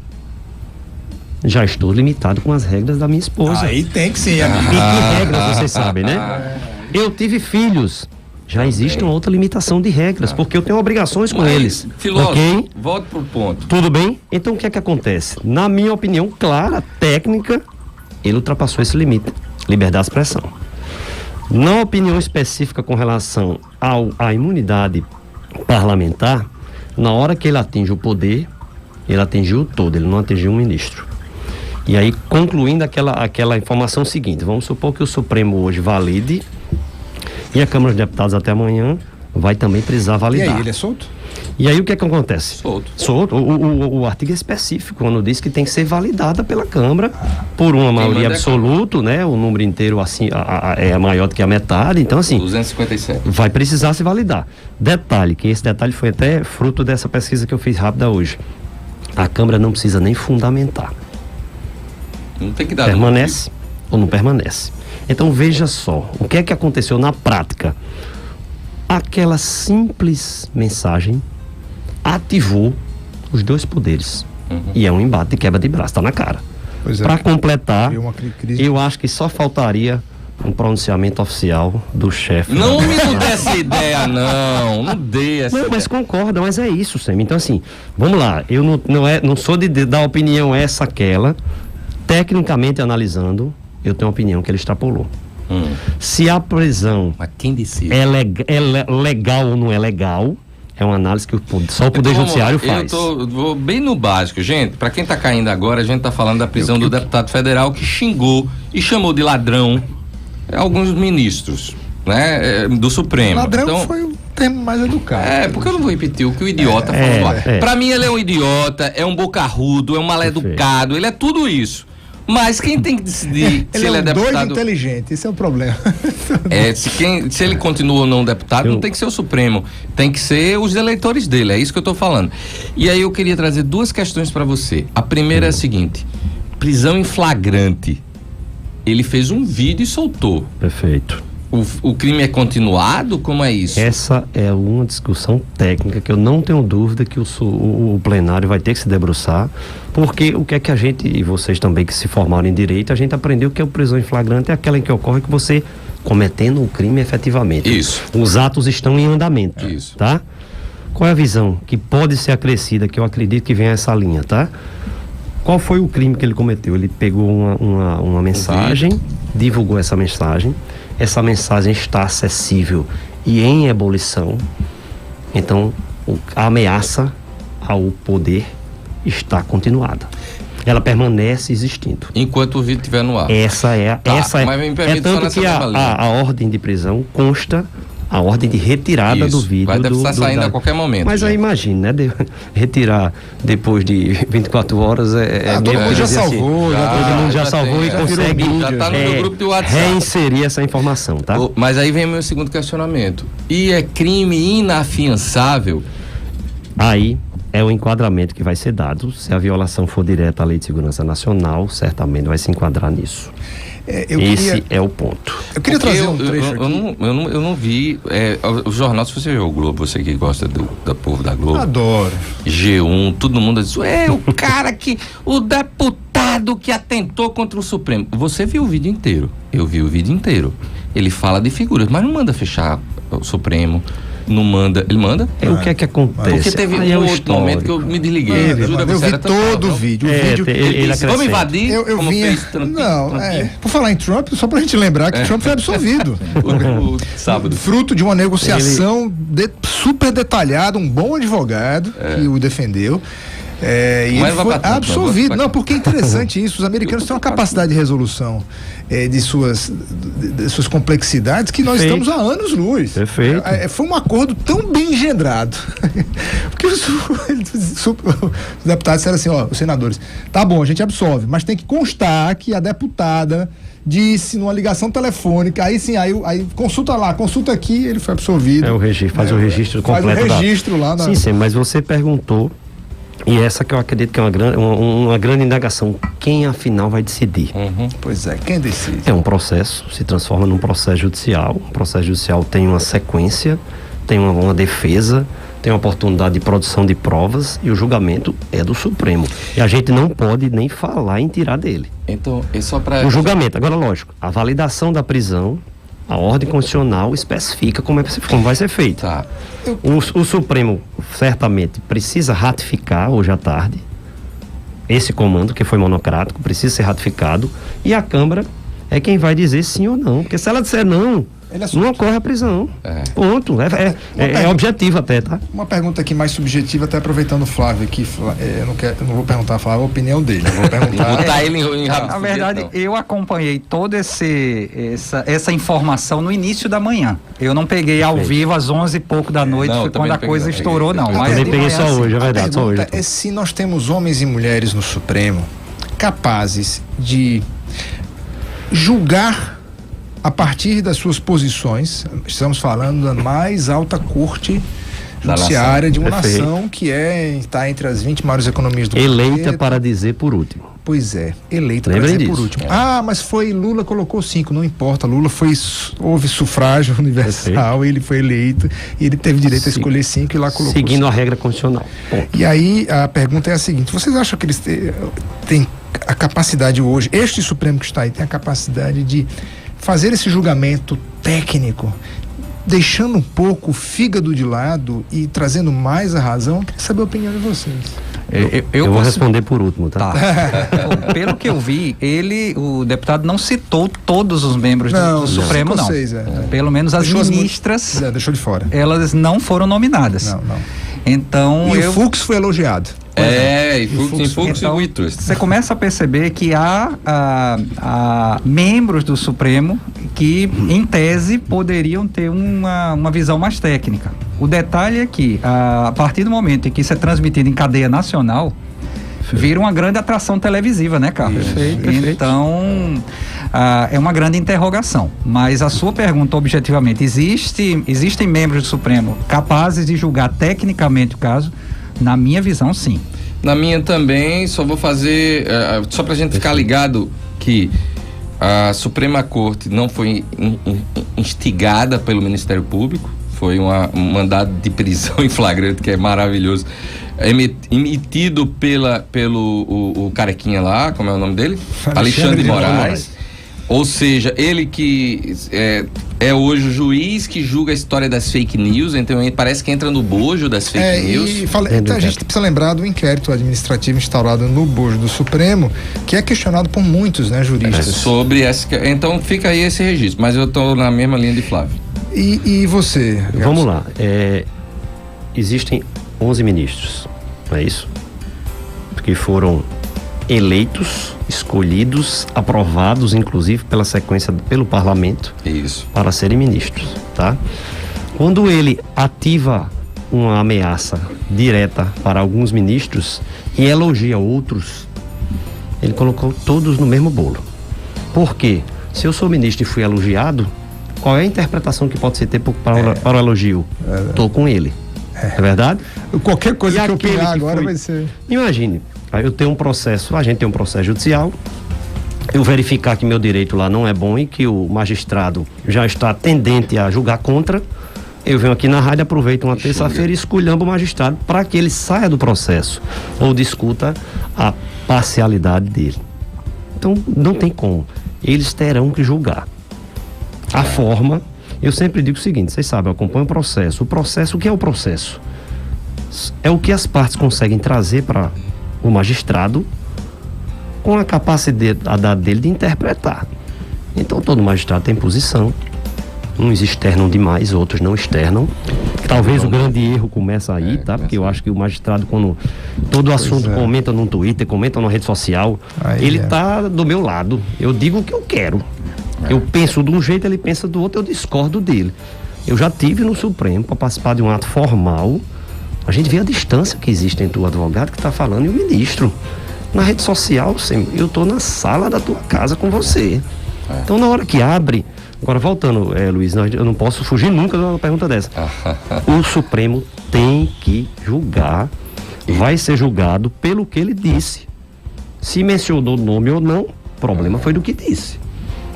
I: já estou limitado com as regras da minha esposa.
C: Aí tem que ser.
I: E que regras vocês sabem, né? Eu tive filhos, já existe uma outra limitação de regras, porque eu tenho obrigações com eles.
B: Filósofo,
I: ok?
B: volta pro ponto.
I: Tudo bem? Então o que é que acontece? Na minha opinião clara, técnica, ele ultrapassou esse limite, liberdade de expressão. Na opinião específica com relação à imunidade parlamentar, na hora que ele atinge o poder, ele atingiu todo, ele não atingiu um ministro. E aí, concluindo aquela informação seguinte, vamos supor que o Supremo hoje valide e a Câmara dos Deputados até amanhã vai também precisar validar.
C: E aí, ele é solto?
I: E aí o que é que acontece?
B: Solto.
I: O artigo é específico, quando diz que tem que ser validada pela Câmara por uma maioria absoluta, né? O número inteiro assim é maior do que a metade, então assim...
B: 257.
I: Vai precisar se validar. Detalhe, que esse detalhe foi até fruto dessa pesquisa que eu fiz rápida hoje. A Câmara não precisa nem fundamentar.
B: Não tem que dar.
I: Permanece ou não permanece. Então veja só, o que é que aconteceu na prática? Aquela simples mensagem ativou os dois poderes. E é um embate de quebra de braço, está na cara. Para completar, eu acho que só faltaria um pronunciamento oficial do chefe.
B: Não me dê essa ideia, não dê essa ideia.
I: Mas concorda, mas é isso, Sêmio. Então assim, vamos lá, eu não sou de dar opinião essa, aquela. Tecnicamente analisando, eu tenho a opinião que ele extrapolou. Se a prisão é legal ou não é legal, é uma análise que só o Poder Judiciário faz.
B: Eu vou bem no básico, gente. Para quem tá caindo agora, a gente tá falando da prisão do deputado federal que xingou e chamou de ladrão alguns ministros, né, do Supremo.
C: Ladrão
B: então,
C: foi o termo mais educado.
B: Porque eu não vou repetir o que o idiota falou lá. Para mim ele é um idiota, é um bocarrudo, é um maleducado, ele é tudo isso. Mas quem tem que decidir se ele é deputado...
C: doido inteligente, esse é o problema.
B: Se ele continua ou não deputado, não tem que ser o Supremo, tem que ser os eleitores dele, é isso que eu tô falando. E aí eu queria trazer duas questões para você. A primeira é a seguinte: prisão em flagrante. Ele fez um vídeo e soltou.
I: Perfeito.
B: O crime é continuado? Como é isso?
I: Essa é uma discussão técnica que eu não tenho dúvida que o plenário vai ter que se debruçar, porque o que é que a gente, e vocês também que se formaram em direito, a gente aprendeu que a prisão em flagrante é aquela em que ocorre que você cometendo um crime efetivamente.
B: Isso.
I: Os atos estão em andamento.
B: Isso.
I: Tá? Qual é a visão que pode ser acrescida, que eu acredito que vem essa linha, tá? Qual foi o crime que ele cometeu? Ele pegou uma mensagem, divulgou essa mensagem está acessível e em ebulição, então a ameaça ao poder está continuada. Ela permanece existindo.
B: Enquanto o vídeo estiver no ar.
I: Essa é tanto que a ordem de prisão consta a ordem de retirada do vídeo.
B: Vai estar saindo a qualquer momento.
I: Mas aí imagine, né? Retirar depois de 24 horas
C: todo mundo já salvou.
I: Todo mundo já salvou e consegue
B: tá no meu grupo de WhatsApp.
I: Reinserir essa informação, tá?
B: Mas aí vem o meu segundo questionamento. E é crime inafiançável?
I: Aí é o enquadramento que vai ser dado. Se a violação for direta à Lei de Segurança Nacional, certamente vai se enquadrar nisso. Esse é o ponto.
C: Eu queria trazer um trecho aqui.
B: Eu não vi o jornal, se você vê o Globo, você que gosta do povo da Globo.
C: Adoro.
B: G1, todo mundo diz, o cara que, o deputado que atentou contra o Supremo. Você viu o vídeo inteiro, eu vi o vídeo inteiro. Ele fala de figuras, mas não manda fechar o Supremo. Não manda, ele manda?
I: O que é que acontece?
B: Porque teve um outro momento que eu me desliguei.
C: Eu vi todo o vídeo.
B: Vamos invadir?
C: Eu vinha. Por falar em Trump, só pra gente lembrar que Trump foi absolvido.
B: o sábado.
C: Fruto de uma negociação super detalhada, um bom advogado que o defendeu. E ele foi absolvido. Não, porque é interessante isso. Os americanos têm uma capacidade de resolução de suas complexidades que nós estamos há anos-luz.
I: Perfeito.
C: Foi um acordo tão bem engendrado. Porque que os deputados disseram assim, os senadores, tá bom, a gente absolve, mas tem que constar que a deputada disse numa ligação telefônica, aí sim, aí consulta lá, consulta aqui, ele foi absolvido.
I: O registro, faz o registro completo.
C: Faz o registro lá.
I: Sim, mas você perguntou, e essa que eu acredito que é uma grande indagação, quem afinal vai decidir?
C: Pois é, quem decide?
I: É um processo, se transforma num processo judicial, o processo judicial tem uma sequência, tem uma defesa, tem uma oportunidade de produção de provas e o julgamento é do Supremo. E a gente não pode nem falar em tirar dele.
B: Então, é só para...
I: O julgamento, agora lógico, a validação da prisão, a ordem constitucional especifica como vai ser feito.
B: Tá.
I: O Supremo certamente precisa ratificar hoje à tarde esse comando, que foi monocrático, precisa ser ratificado, e a Câmara é quem vai dizer sim ou não, porque se ela disser não ocorre a prisão. Ponto. É objetivo até, tá?
C: Uma pergunta aqui mais subjetiva, até aproveitando o Flávio aqui, eu não vou perguntar, Flávio, a opinião dele. Eu vou perguntar.
H: Na verdade, eu acompanhei toda essa informação no início da manhã. Eu não peguei ao vivo às 11 e pouco da noite, foi quando a coisa estourou, não.
I: Mas eu peguei só hoje, é verdade, só hoje.
C: É se nós temos homens e mulheres no Supremo capazes de julgar a partir das suas posições, estamos falando da mais alta corte judiciária de uma nação que está entre as 20 maiores economias do
I: planeta.
C: Eleita
I: para dizer por último.
C: Pois é, eleita para dizer por último. Mas foi Lula colocou 5, não importa, houve sufrágio universal, ele foi eleito e ele teve direito a escolher 5 e lá colocou
I: seguindo
C: 5.
I: A regra constitucional.
C: E aí a pergunta é a seguinte, vocês acham que eles têm a capacidade hoje, este Supremo que está aí tem a capacidade de fazer esse julgamento técnico, deixando um pouco o fígado de lado e trazendo mais a razão? Eu queria saber a opinião de vocês.
I: Eu vou responder por último, tá?
H: Pelo que eu vi, o deputado não citou todos os membros do Supremo, não. Pelo menos as ministras,
C: deixou de fora.
H: Elas não foram nomenadas.
C: Não.
H: Então,
C: o Fux foi elogiado.
B: Fux e Witters.
H: Você começa a perceber que há membros do Supremo que, em tese, poderiam ter uma visão mais técnica. O detalhe é que, a partir do momento em que isso é transmitido em cadeia nacional, vira uma grande atração televisiva, né, Carlos?
C: Perfeito.
H: Então, é uma grande interrogação. Mas a sua pergunta, objetivamente, existem membros do Supremo capazes de julgar tecnicamente o caso? Na minha visão, sim.
B: Na minha também, só vou fazer, só pra gente ficar ligado que a Suprema Corte não foi instigada pelo Ministério Público, foi um mandado de prisão em flagrante, que é maravilhoso, emitido pelo carequinha lá, como é o nome dele? Alexandre de Moraes. Ou seja, ele que é hoje o juiz que julga a história das fake news, então parece que entra no bojo das fake news.
C: Então a gente precisa lembrar do inquérito administrativo instaurado no bojo do Supremo, que é questionado por muitos, né, juristas.
B: Então fica aí esse registro, mas eu estou na mesma linha de Flávio.
C: E você?
I: Vamos lá. Existem 11 ministros, não é isso? Que foram eleitos, escolhidos, aprovados, inclusive pela sequência pelo parlamento, para serem ministros, tá? Quando ele ativa uma ameaça direta para alguns ministros e elogia outros, ele colocou todos no mesmo bolo. Por quê? Se eu sou ministro e fui elogiado, qual é a interpretação que pode ser ter para o elogio? Tô com ele. É verdade?
C: Qualquer coisa que eu opinar agora vai ser...
I: Imagine, eu tenho um processo, a gente tem um processo judicial, eu verificar que meu direito lá não é bom e que o magistrado já está tendente a julgar contra, eu venho aqui na rádio, aproveito uma terça-feira e esculhambo o magistrado para que ele saia do processo ou discuta a parcialidade dele. Então, não tem como. Eles terão que julgar. A forma, eu sempre digo o seguinte, vocês sabem, eu acompanho o processo. O que é o processo? É o que as partes conseguem trazer para o magistrado com a capacidade dele de interpretar. Então todo magistrado tem posição, uns externam demais, outros não externam. Talvez o grande erro começa aí, tá? Porque eu acho que o magistrado, quando todo assunto comenta no Twitter, comenta na rede social, ele tá do meu lado. Eu digo o que eu quero. Eu penso de um jeito, ele pensa do outro, eu discordo dele. Eu já tive no Supremo para participar de um ato formal A gente vê a distância que existe entre o advogado que está falando e o ministro. Na rede social, eu estou na sala da tua casa com você. Então, na hora que abre... Agora, voltando, Luiz, eu não posso fugir nunca de uma pergunta dessa. O Supremo tem que julgar, vai ser julgado pelo que ele disse. Se mencionou o nome ou não, o problema foi do que disse.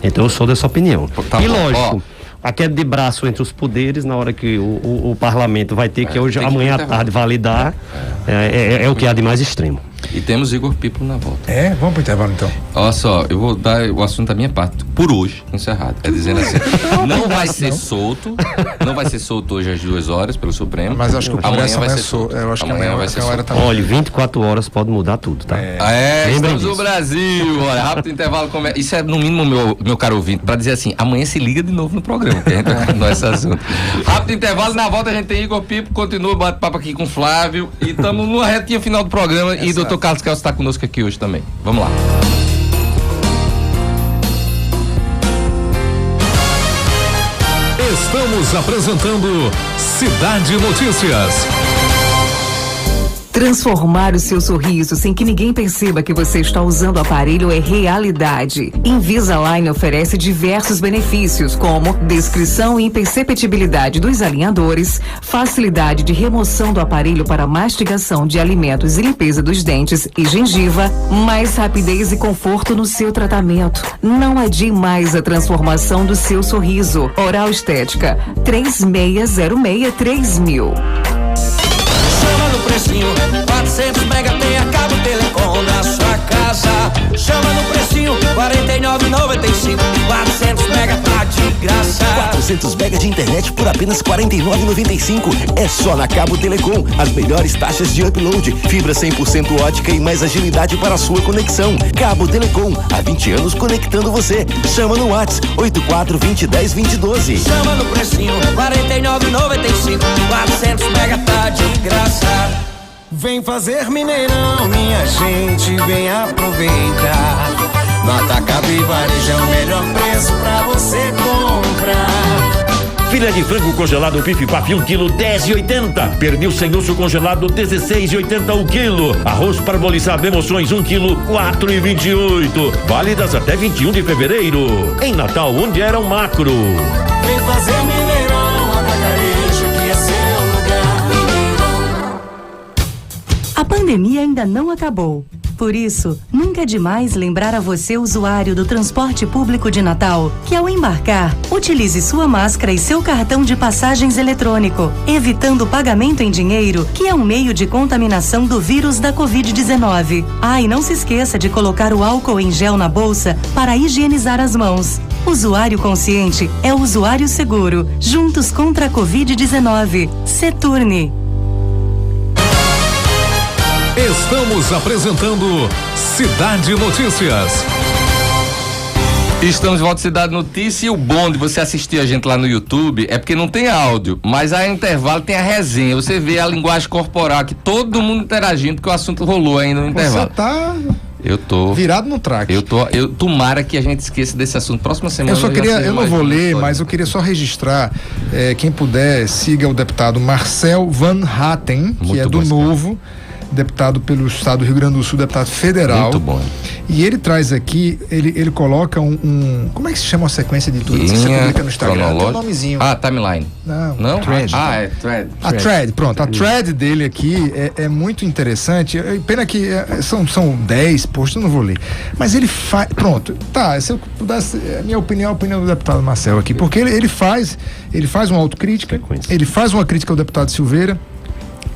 I: Então, eu sou dessa opinião.
B: Tá
I: e
B: bom,
I: lógico, a queda de braço entre os poderes, na hora que o parlamento vai ter que amanhã à tarde validar, é o que há de mais extremo.
B: E temos Igor Pipo na volta.
C: Vamos pro intervalo então.
B: Olha só, eu vou dar o assunto da minha parte, por hoje, encerrado. É dizendo assim, não vai ser solto, não vai ser solto hoje às 2h pelo Supremo.
C: Mas acho que o Congresso
B: amanhã vai ser solto.
C: Eu acho que
B: amanhã vai ser solto.
I: Olha, 24 horas pode mudar tudo, tá?
B: Estamos no Brasil. Olha, rápido intervalo. Isso é no mínimo, meu caro ouvinte, pra dizer assim, amanhã se liga de novo no programa, que a gente vai continuar esse assunto. Rápido intervalo, na volta a gente tem Igor Pipo, continua o bate-papo aqui com o Flávio e estamos numa retinha final do programa e o Dr. Carlos Kelso está conosco aqui hoje também. Vamos lá.
A: Estamos apresentando Cidade Notícias.
D: Transformar o seu sorriso sem que ninguém perceba que você está usando o aparelho é realidade. Invisalign oferece diversos benefícios, como descrição e imperceptibilidade dos alinhadores, facilidade de remoção do aparelho para mastigação de alimentos e limpeza dos dentes e gengiva, mais rapidez e conforto no seu tratamento. Não adie mais a transformação do seu sorriso. Oral Estética 36063000.
E: Chama no precinho, 400 mega tem a Cabo Telecom na sua casa. Chama no precinho, 49,95. 400 mega tá de graça.
F: 400 mega de internet por apenas 49,95. É só na Cabo Telecom. As melhores taxas de upload, fibra 100% ótica e mais agilidade para a sua conexão. Cabo Telecom, há 20 anos conectando você. Chama no WhatsApp 8420102012.
E: Chama no precinho, 49,95. 400 mega tá de graça.
L: Vem fazer Mineirão, minha gente, vem aproveitar. No Atacado e Varejo é o melhor preço pra você comprar.
M: Filé de frango congelado Pif-Paf 1 kg 10,80. Pernil sem osso congelado 16,80 o quilo. Arroz parbolizado Emoções 1 kg 4,28. Válidas até 21 de fevereiro. Em Natal, onde era o macro.
L: Vem fazer Mineirão, Atacarejo, que é seu lugar. Mineirão.
N: A pandemia ainda não acabou. Por isso, nunca é demais lembrar a você, usuário do transporte público de Natal, que ao embarcar, utilize sua máscara e seu cartão de passagens eletrônico, evitando o pagamento em dinheiro, que é um meio de contaminação do vírus da Covid-19. E não se esqueça de colocar o álcool em gel na bolsa para higienizar as mãos. Usuário consciente é o usuário seguro. Juntos contra a Covid-19. Seturne.
A: Estamos apresentando Cidade Notícias.
B: Estamos de volta à Cidade Notícia e o bom de você assistir a gente lá no YouTube é porque não tem áudio, mas a intervalo tem a resenha. Você vê a linguagem corporal que todo mundo interagindo, porque o assunto rolou ainda no intervalo.
C: Você tá...
B: Eu tô
C: virado no track.
B: Tomara que a gente esqueça desse assunto. Próxima semana.
C: Eu não vou ler, mas eu queria só registrar, quem puder, siga o deputado Marcel Van Hatten, que é do Novo, deputado pelo estado do Rio Grande do Sul, deputado federal.
B: Muito bom.
C: E ele traz aqui, ele coloca como é que se chama a sequência de tudo? Você publica no Instagram, tem um nomezinho.
B: Timeline. Não?
C: Thread.
B: É thread.
C: A thread, pronto. A thread dele aqui é muito interessante. Pena que são 10 posts, eu não vou ler. Mas ele faz, pronto, tá, se eu pudesse, a minha opinião, a opinião do deputado Marcel aqui, porque ele faz uma autocrítica, ele faz uma crítica ao deputado Silveira,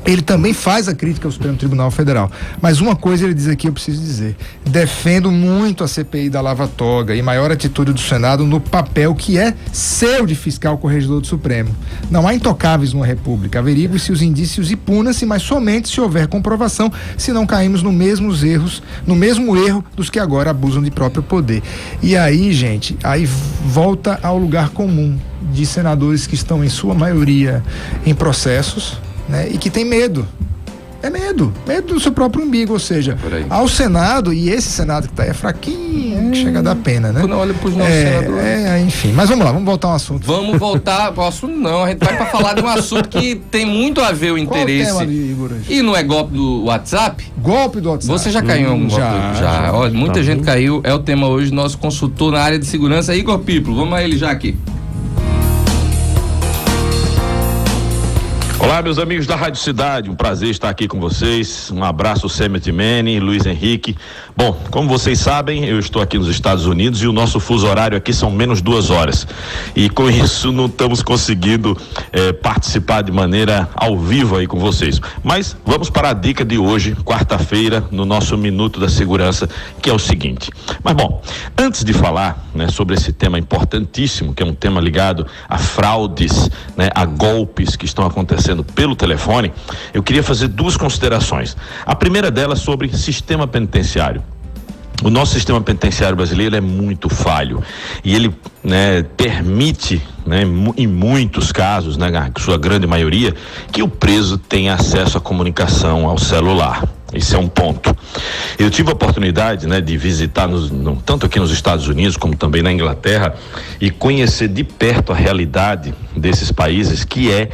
C: ele também faz a crítica ao Supremo Tribunal Federal. Mas uma coisa ele diz aqui, eu preciso dizer: defendo muito a CPI da Lava Toga e maior atitude do Senado no papel que é seu de fiscal corregedor do Supremo. Não há intocáveis numa república. Averigue-se os indícios e puna-se, mas somente se houver comprovação, se não caímos no mesmo erro dos que agora abusam de próprio poder. E aí, gente, aí volta ao lugar comum de senadores que estão, em sua maioria, em processos, né, e que tem medo. É medo do seu próprio umbigo, ou seja, ao Senado, e esse Senado que tá aí é fraquinho, que chega a dar pena, né?
B: Quando eu olho pros nossos senadores.
C: Enfim, mas vamos lá, vamos voltar ao assunto.
B: Vamos voltar ao assunto, não, a gente vai para falar de um assunto que tem muito a ver o interesse.
C: Qual o tema, Igor?
B: E não é golpe do WhatsApp?
C: Golpe do WhatsApp.
B: Você já caiu em algum golpe? Já. Olha, muita gente caiu, é o tema hoje do nosso consultor na área de segurança, Igor Piplo. Vamos a ele já aqui.
O: Olá, meus amigos da Rádio Cidade, um prazer estar aqui com vocês. Um abraço, Sêmio Timene, Luiz Henrique. Bom, como vocês sabem, eu estou aqui nos Estados Unidos e o nosso fuso horário aqui são menos 2 horas. E com isso não estamos conseguindo participar de maneira ao vivo aí com vocês. Mas vamos para a dica de hoje, quarta-feira, no nosso Minuto da Segurança, que é o seguinte. Mas bom, antes de falar, né, sobre esse tema importantíssimo, que é um tema ligado a fraudes, né, a golpes que estão acontecendo pelo telefone, eu queria fazer 2 considerações. A primeira delas sobre sistema penitenciário. O nosso sistema penitenciário brasileiro é muito falho e ele, né, permite, né, em muitos casos, né, na sua grande maioria, que o preso tenha acesso à comunicação, ao celular. Esse é um ponto. Eu tive a oportunidade, né, de visitar tanto aqui nos Estados Unidos como também na Inglaterra e conhecer de perto a realidade desses países, que é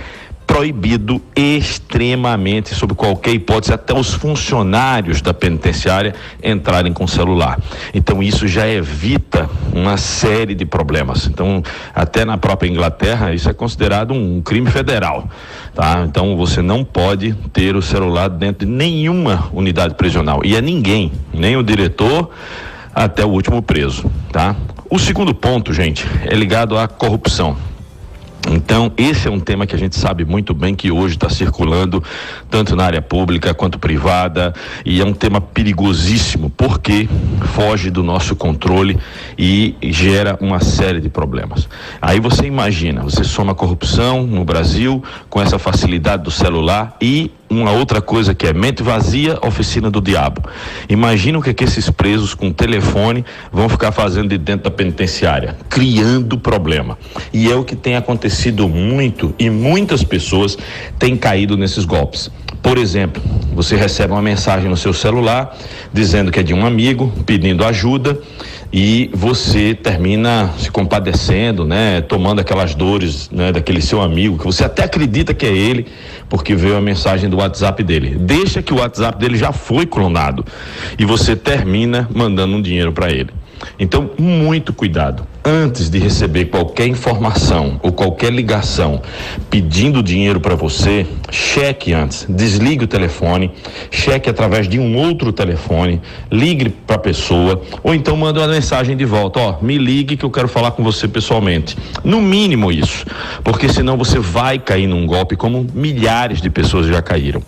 O: proibido extremamente, sob qualquer hipótese, até os funcionários da penitenciária entrarem com celular. Então isso já evita uma série de problemas. Então, até na própria Inglaterra, isso é considerado um crime federal, tá? Então você não pode ter o celular dentro de nenhuma unidade prisional, e é ninguém, nem o diretor até o último preso, tá? O segundo ponto, gente, é ligado à corrupção. Então, esse é um tema que a gente sabe muito bem que hoje está circulando tanto na área pública quanto privada, e é um tema perigosíssimo porque foge do nosso controle e gera uma série de problemas. Aí você imagina, você soma a corrupção no Brasil com essa facilidade do celular e uma outra coisa que é mente vazia, oficina do diabo. Imagina o que esses presos com telefone vão ficar fazendo de dentro da penitenciária, criando problema. E é o que tem acontecido muito, e muitas pessoas têm caído nesses golpes. Por exemplo, você recebe uma mensagem no seu celular dizendo que é de um amigo, pedindo ajuda, e você termina se compadecendo, né, tomando aquelas dores, né, daquele seu amigo, que você até acredita que é ele, porque veio a mensagem do WhatsApp dele. Deixa que o WhatsApp dele já foi clonado e você termina mandando um dinheiro para ele. Então, muito cuidado. Antes de receber qualquer informação ou qualquer ligação pedindo dinheiro para você, cheque antes, desligue o telefone, cheque através de um outro telefone, ligue para a pessoa, ou então manda uma mensagem de volta, me ligue que eu quero falar com você pessoalmente. No mínimo isso, porque senão você vai cair num golpe como milhares de pessoas já caíram.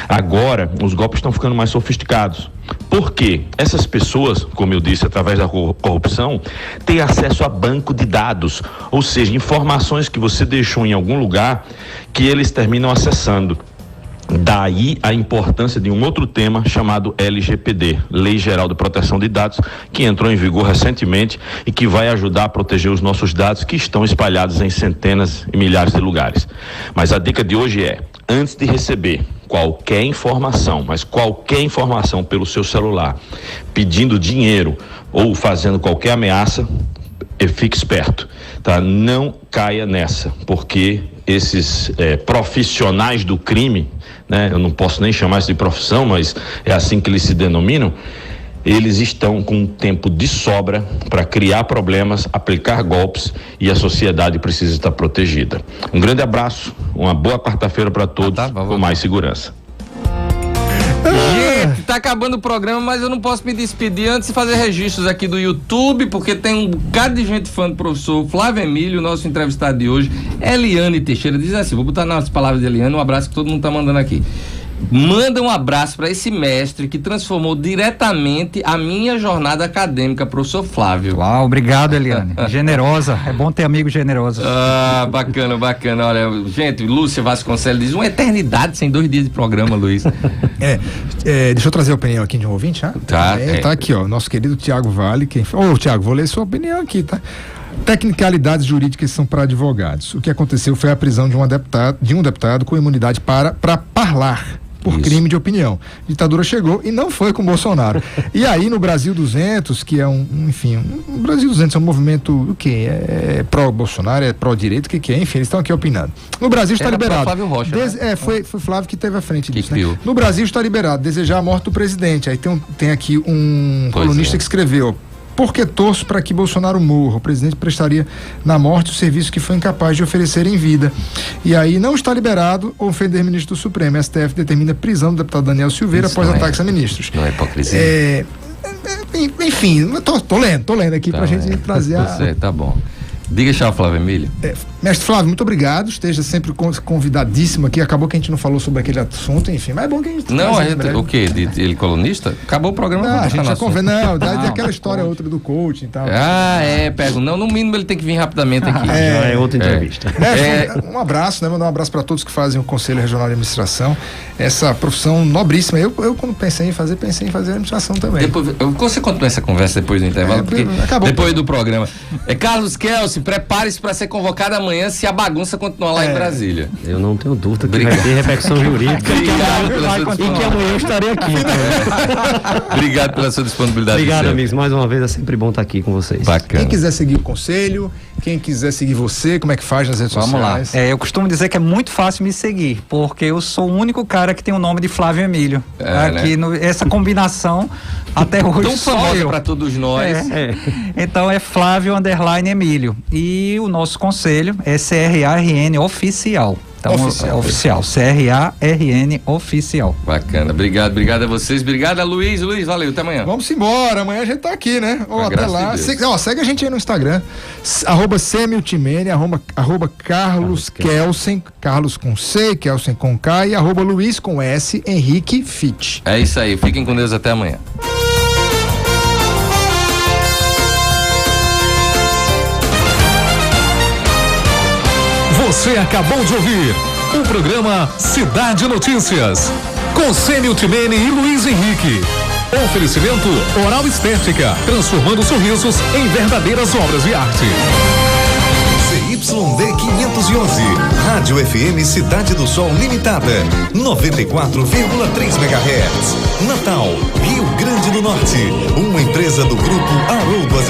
O: Agora, os golpes estão ficando mais sofisticados. Por quê? Essas pessoas, como eu disse, através da corrupção, têm acesso a banco de dados, ou seja, informações que você deixou em algum lugar que eles terminam acessando. Daí a importância de um outro tema chamado LGPD, Lei Geral de Proteção de Dados, que entrou em vigor recentemente e que vai ajudar a proteger os nossos dados que estão espalhados em centenas e milhares de lugares. Mas a dica de hoje é, antes de receber qualquer informação, mas qualquer informação pelo seu celular, pedindo dinheiro ou fazendo qualquer ameaça, fique esperto, tá? Não caia nessa, porque esses profissionais do crime, né? Eu não posso nem chamar isso de profissão, mas é assim que eles se denominam. Eles estão com tempo de sobra para criar problemas, aplicar golpes, e a sociedade precisa estar protegida. Um grande abraço, uma boa quarta-feira para todos, com mais segurança.
B: Gente, tá acabando o programa, mas eu não posso me despedir antes de fazer registros aqui do YouTube, porque tem um bocado de gente fã do professor Flávio Emílio, nosso entrevistado de hoje. Eliane Teixeira diz assim, vou botar nas palavras de Eliane, um abraço que todo mundo tá mandando aqui. Manda um abraço para esse mestre que transformou diretamente a minha jornada acadêmica, professor Flávio.
H: Uau, obrigado, Eliane. Generosa, é bom ter amigo generoso.
B: Ah, bacana, bacana. Olha, gente, Lúcia Vasconcelos diz, uma eternidade sem 2 dias de programa, Luiz.
C: Deixa eu trazer a opinião aqui de um ouvinte, tá? Tá aqui, nosso querido Tiago Vale. Tiago, vou ler sua opinião aqui, tá? Tecnicalidades jurídicas são para advogados. O que aconteceu foi a prisão de um deputado com imunidade para parlar. por crime de opinião. A ditadura chegou e não foi com Bolsonaro. E aí no Brasil 200, que é o Brasil 200 é um movimento, o que? É pró-Bolsonaro, é pró-direito, o que é? Enfim, eles estão aqui opinando. No Brasil está liberado.
B: Flávio Rocha,
C: foi Flávio que teve à frente disso, né? No Brasil está liberado desejar a morte do presidente. Aí tem aqui um colunista que escreveu: porque torço para que Bolsonaro morra. O presidente prestaria na morte o serviço que foi incapaz de oferecer em vida. E aí não está liberado ofender ministro do Supremo. A STF determina a prisão do deputado Daniel Silveira após ataques a ministros.
B: Não é hipocrisia.
C: Enfim, tô lendo aqui pra gente trazer
B: tá bom. Diga tchau, Flávio Emílio.
C: Mestre Flávio, muito obrigado. Esteja sempre convidadíssimo aqui. Acabou que a gente não falou sobre aquele assunto, enfim, mas é bom que a gente...
B: Não, o quê? Ele colunista? Acabou o programa.
C: Não, a gente já dá aquela história outra do coaching e tal.
B: No mínimo ele tem que vir rapidamente aqui.
I: Já é outra entrevista.
C: Um abraço, né? Mandar um abraço para todos que fazem o Conselho Regional de Administração. Essa profissão nobríssima. Eu quando pensei em fazer administração também.
B: Você continua essa conversa depois do intervalo? Porque depois do programa. Carlos Kelsen, prepare-se para ser convocado amanhã se a bagunça continuar lá em Brasília.
I: Eu não tenho dúvida que vai ter repercussão jurídica e que amanhã eu estarei aqui.
B: Obrigado pela sua disponibilidade.
I: Obrigado, amigos. Mais uma vez é sempre bom estar aqui com vocês.
B: Bacana.
C: Quem quiser seguir o Conselho, quem quiser seguir você, como é que faz nas redes sociais?
H: Vamos lá. Eu costumo dizer que é muito fácil me seguir, porque eu sou o único cara que tem o nome de Flávio Emílio. Aqui, essa combinação até hoje
B: tão famosa para todos nós.
H: Então é Flávio _Emílio. E o nosso conselho é CRARN Oficial. Então, oficial. CRARN Oficial.
B: Bacana. Obrigado a vocês. Obrigado a Luiz. Luiz, valeu. Até amanhã.
C: Vamos embora. Amanhã a gente tá aqui, né? Ou até lá. Segue a gente aí no Instagram. @Semiltimene, @Carlos Kelsen, Carlos com C, Kelsen com K e @Luiz com S, Henrique Fit.
B: É isso aí. Fiquem com Deus até amanhã.
A: Você acabou de ouvir o programa Cidade Notícias, com Semiltimene e Luiz Henrique. Oferecimento Oral Estética, transformando sorrisos em verdadeiras obras de arte.
P: ZYD 511, Rádio FM Cidade do Sol Limitada, 94,3 MHz. Natal, Rio Grande do Norte, uma empresa do Grupo Haroldo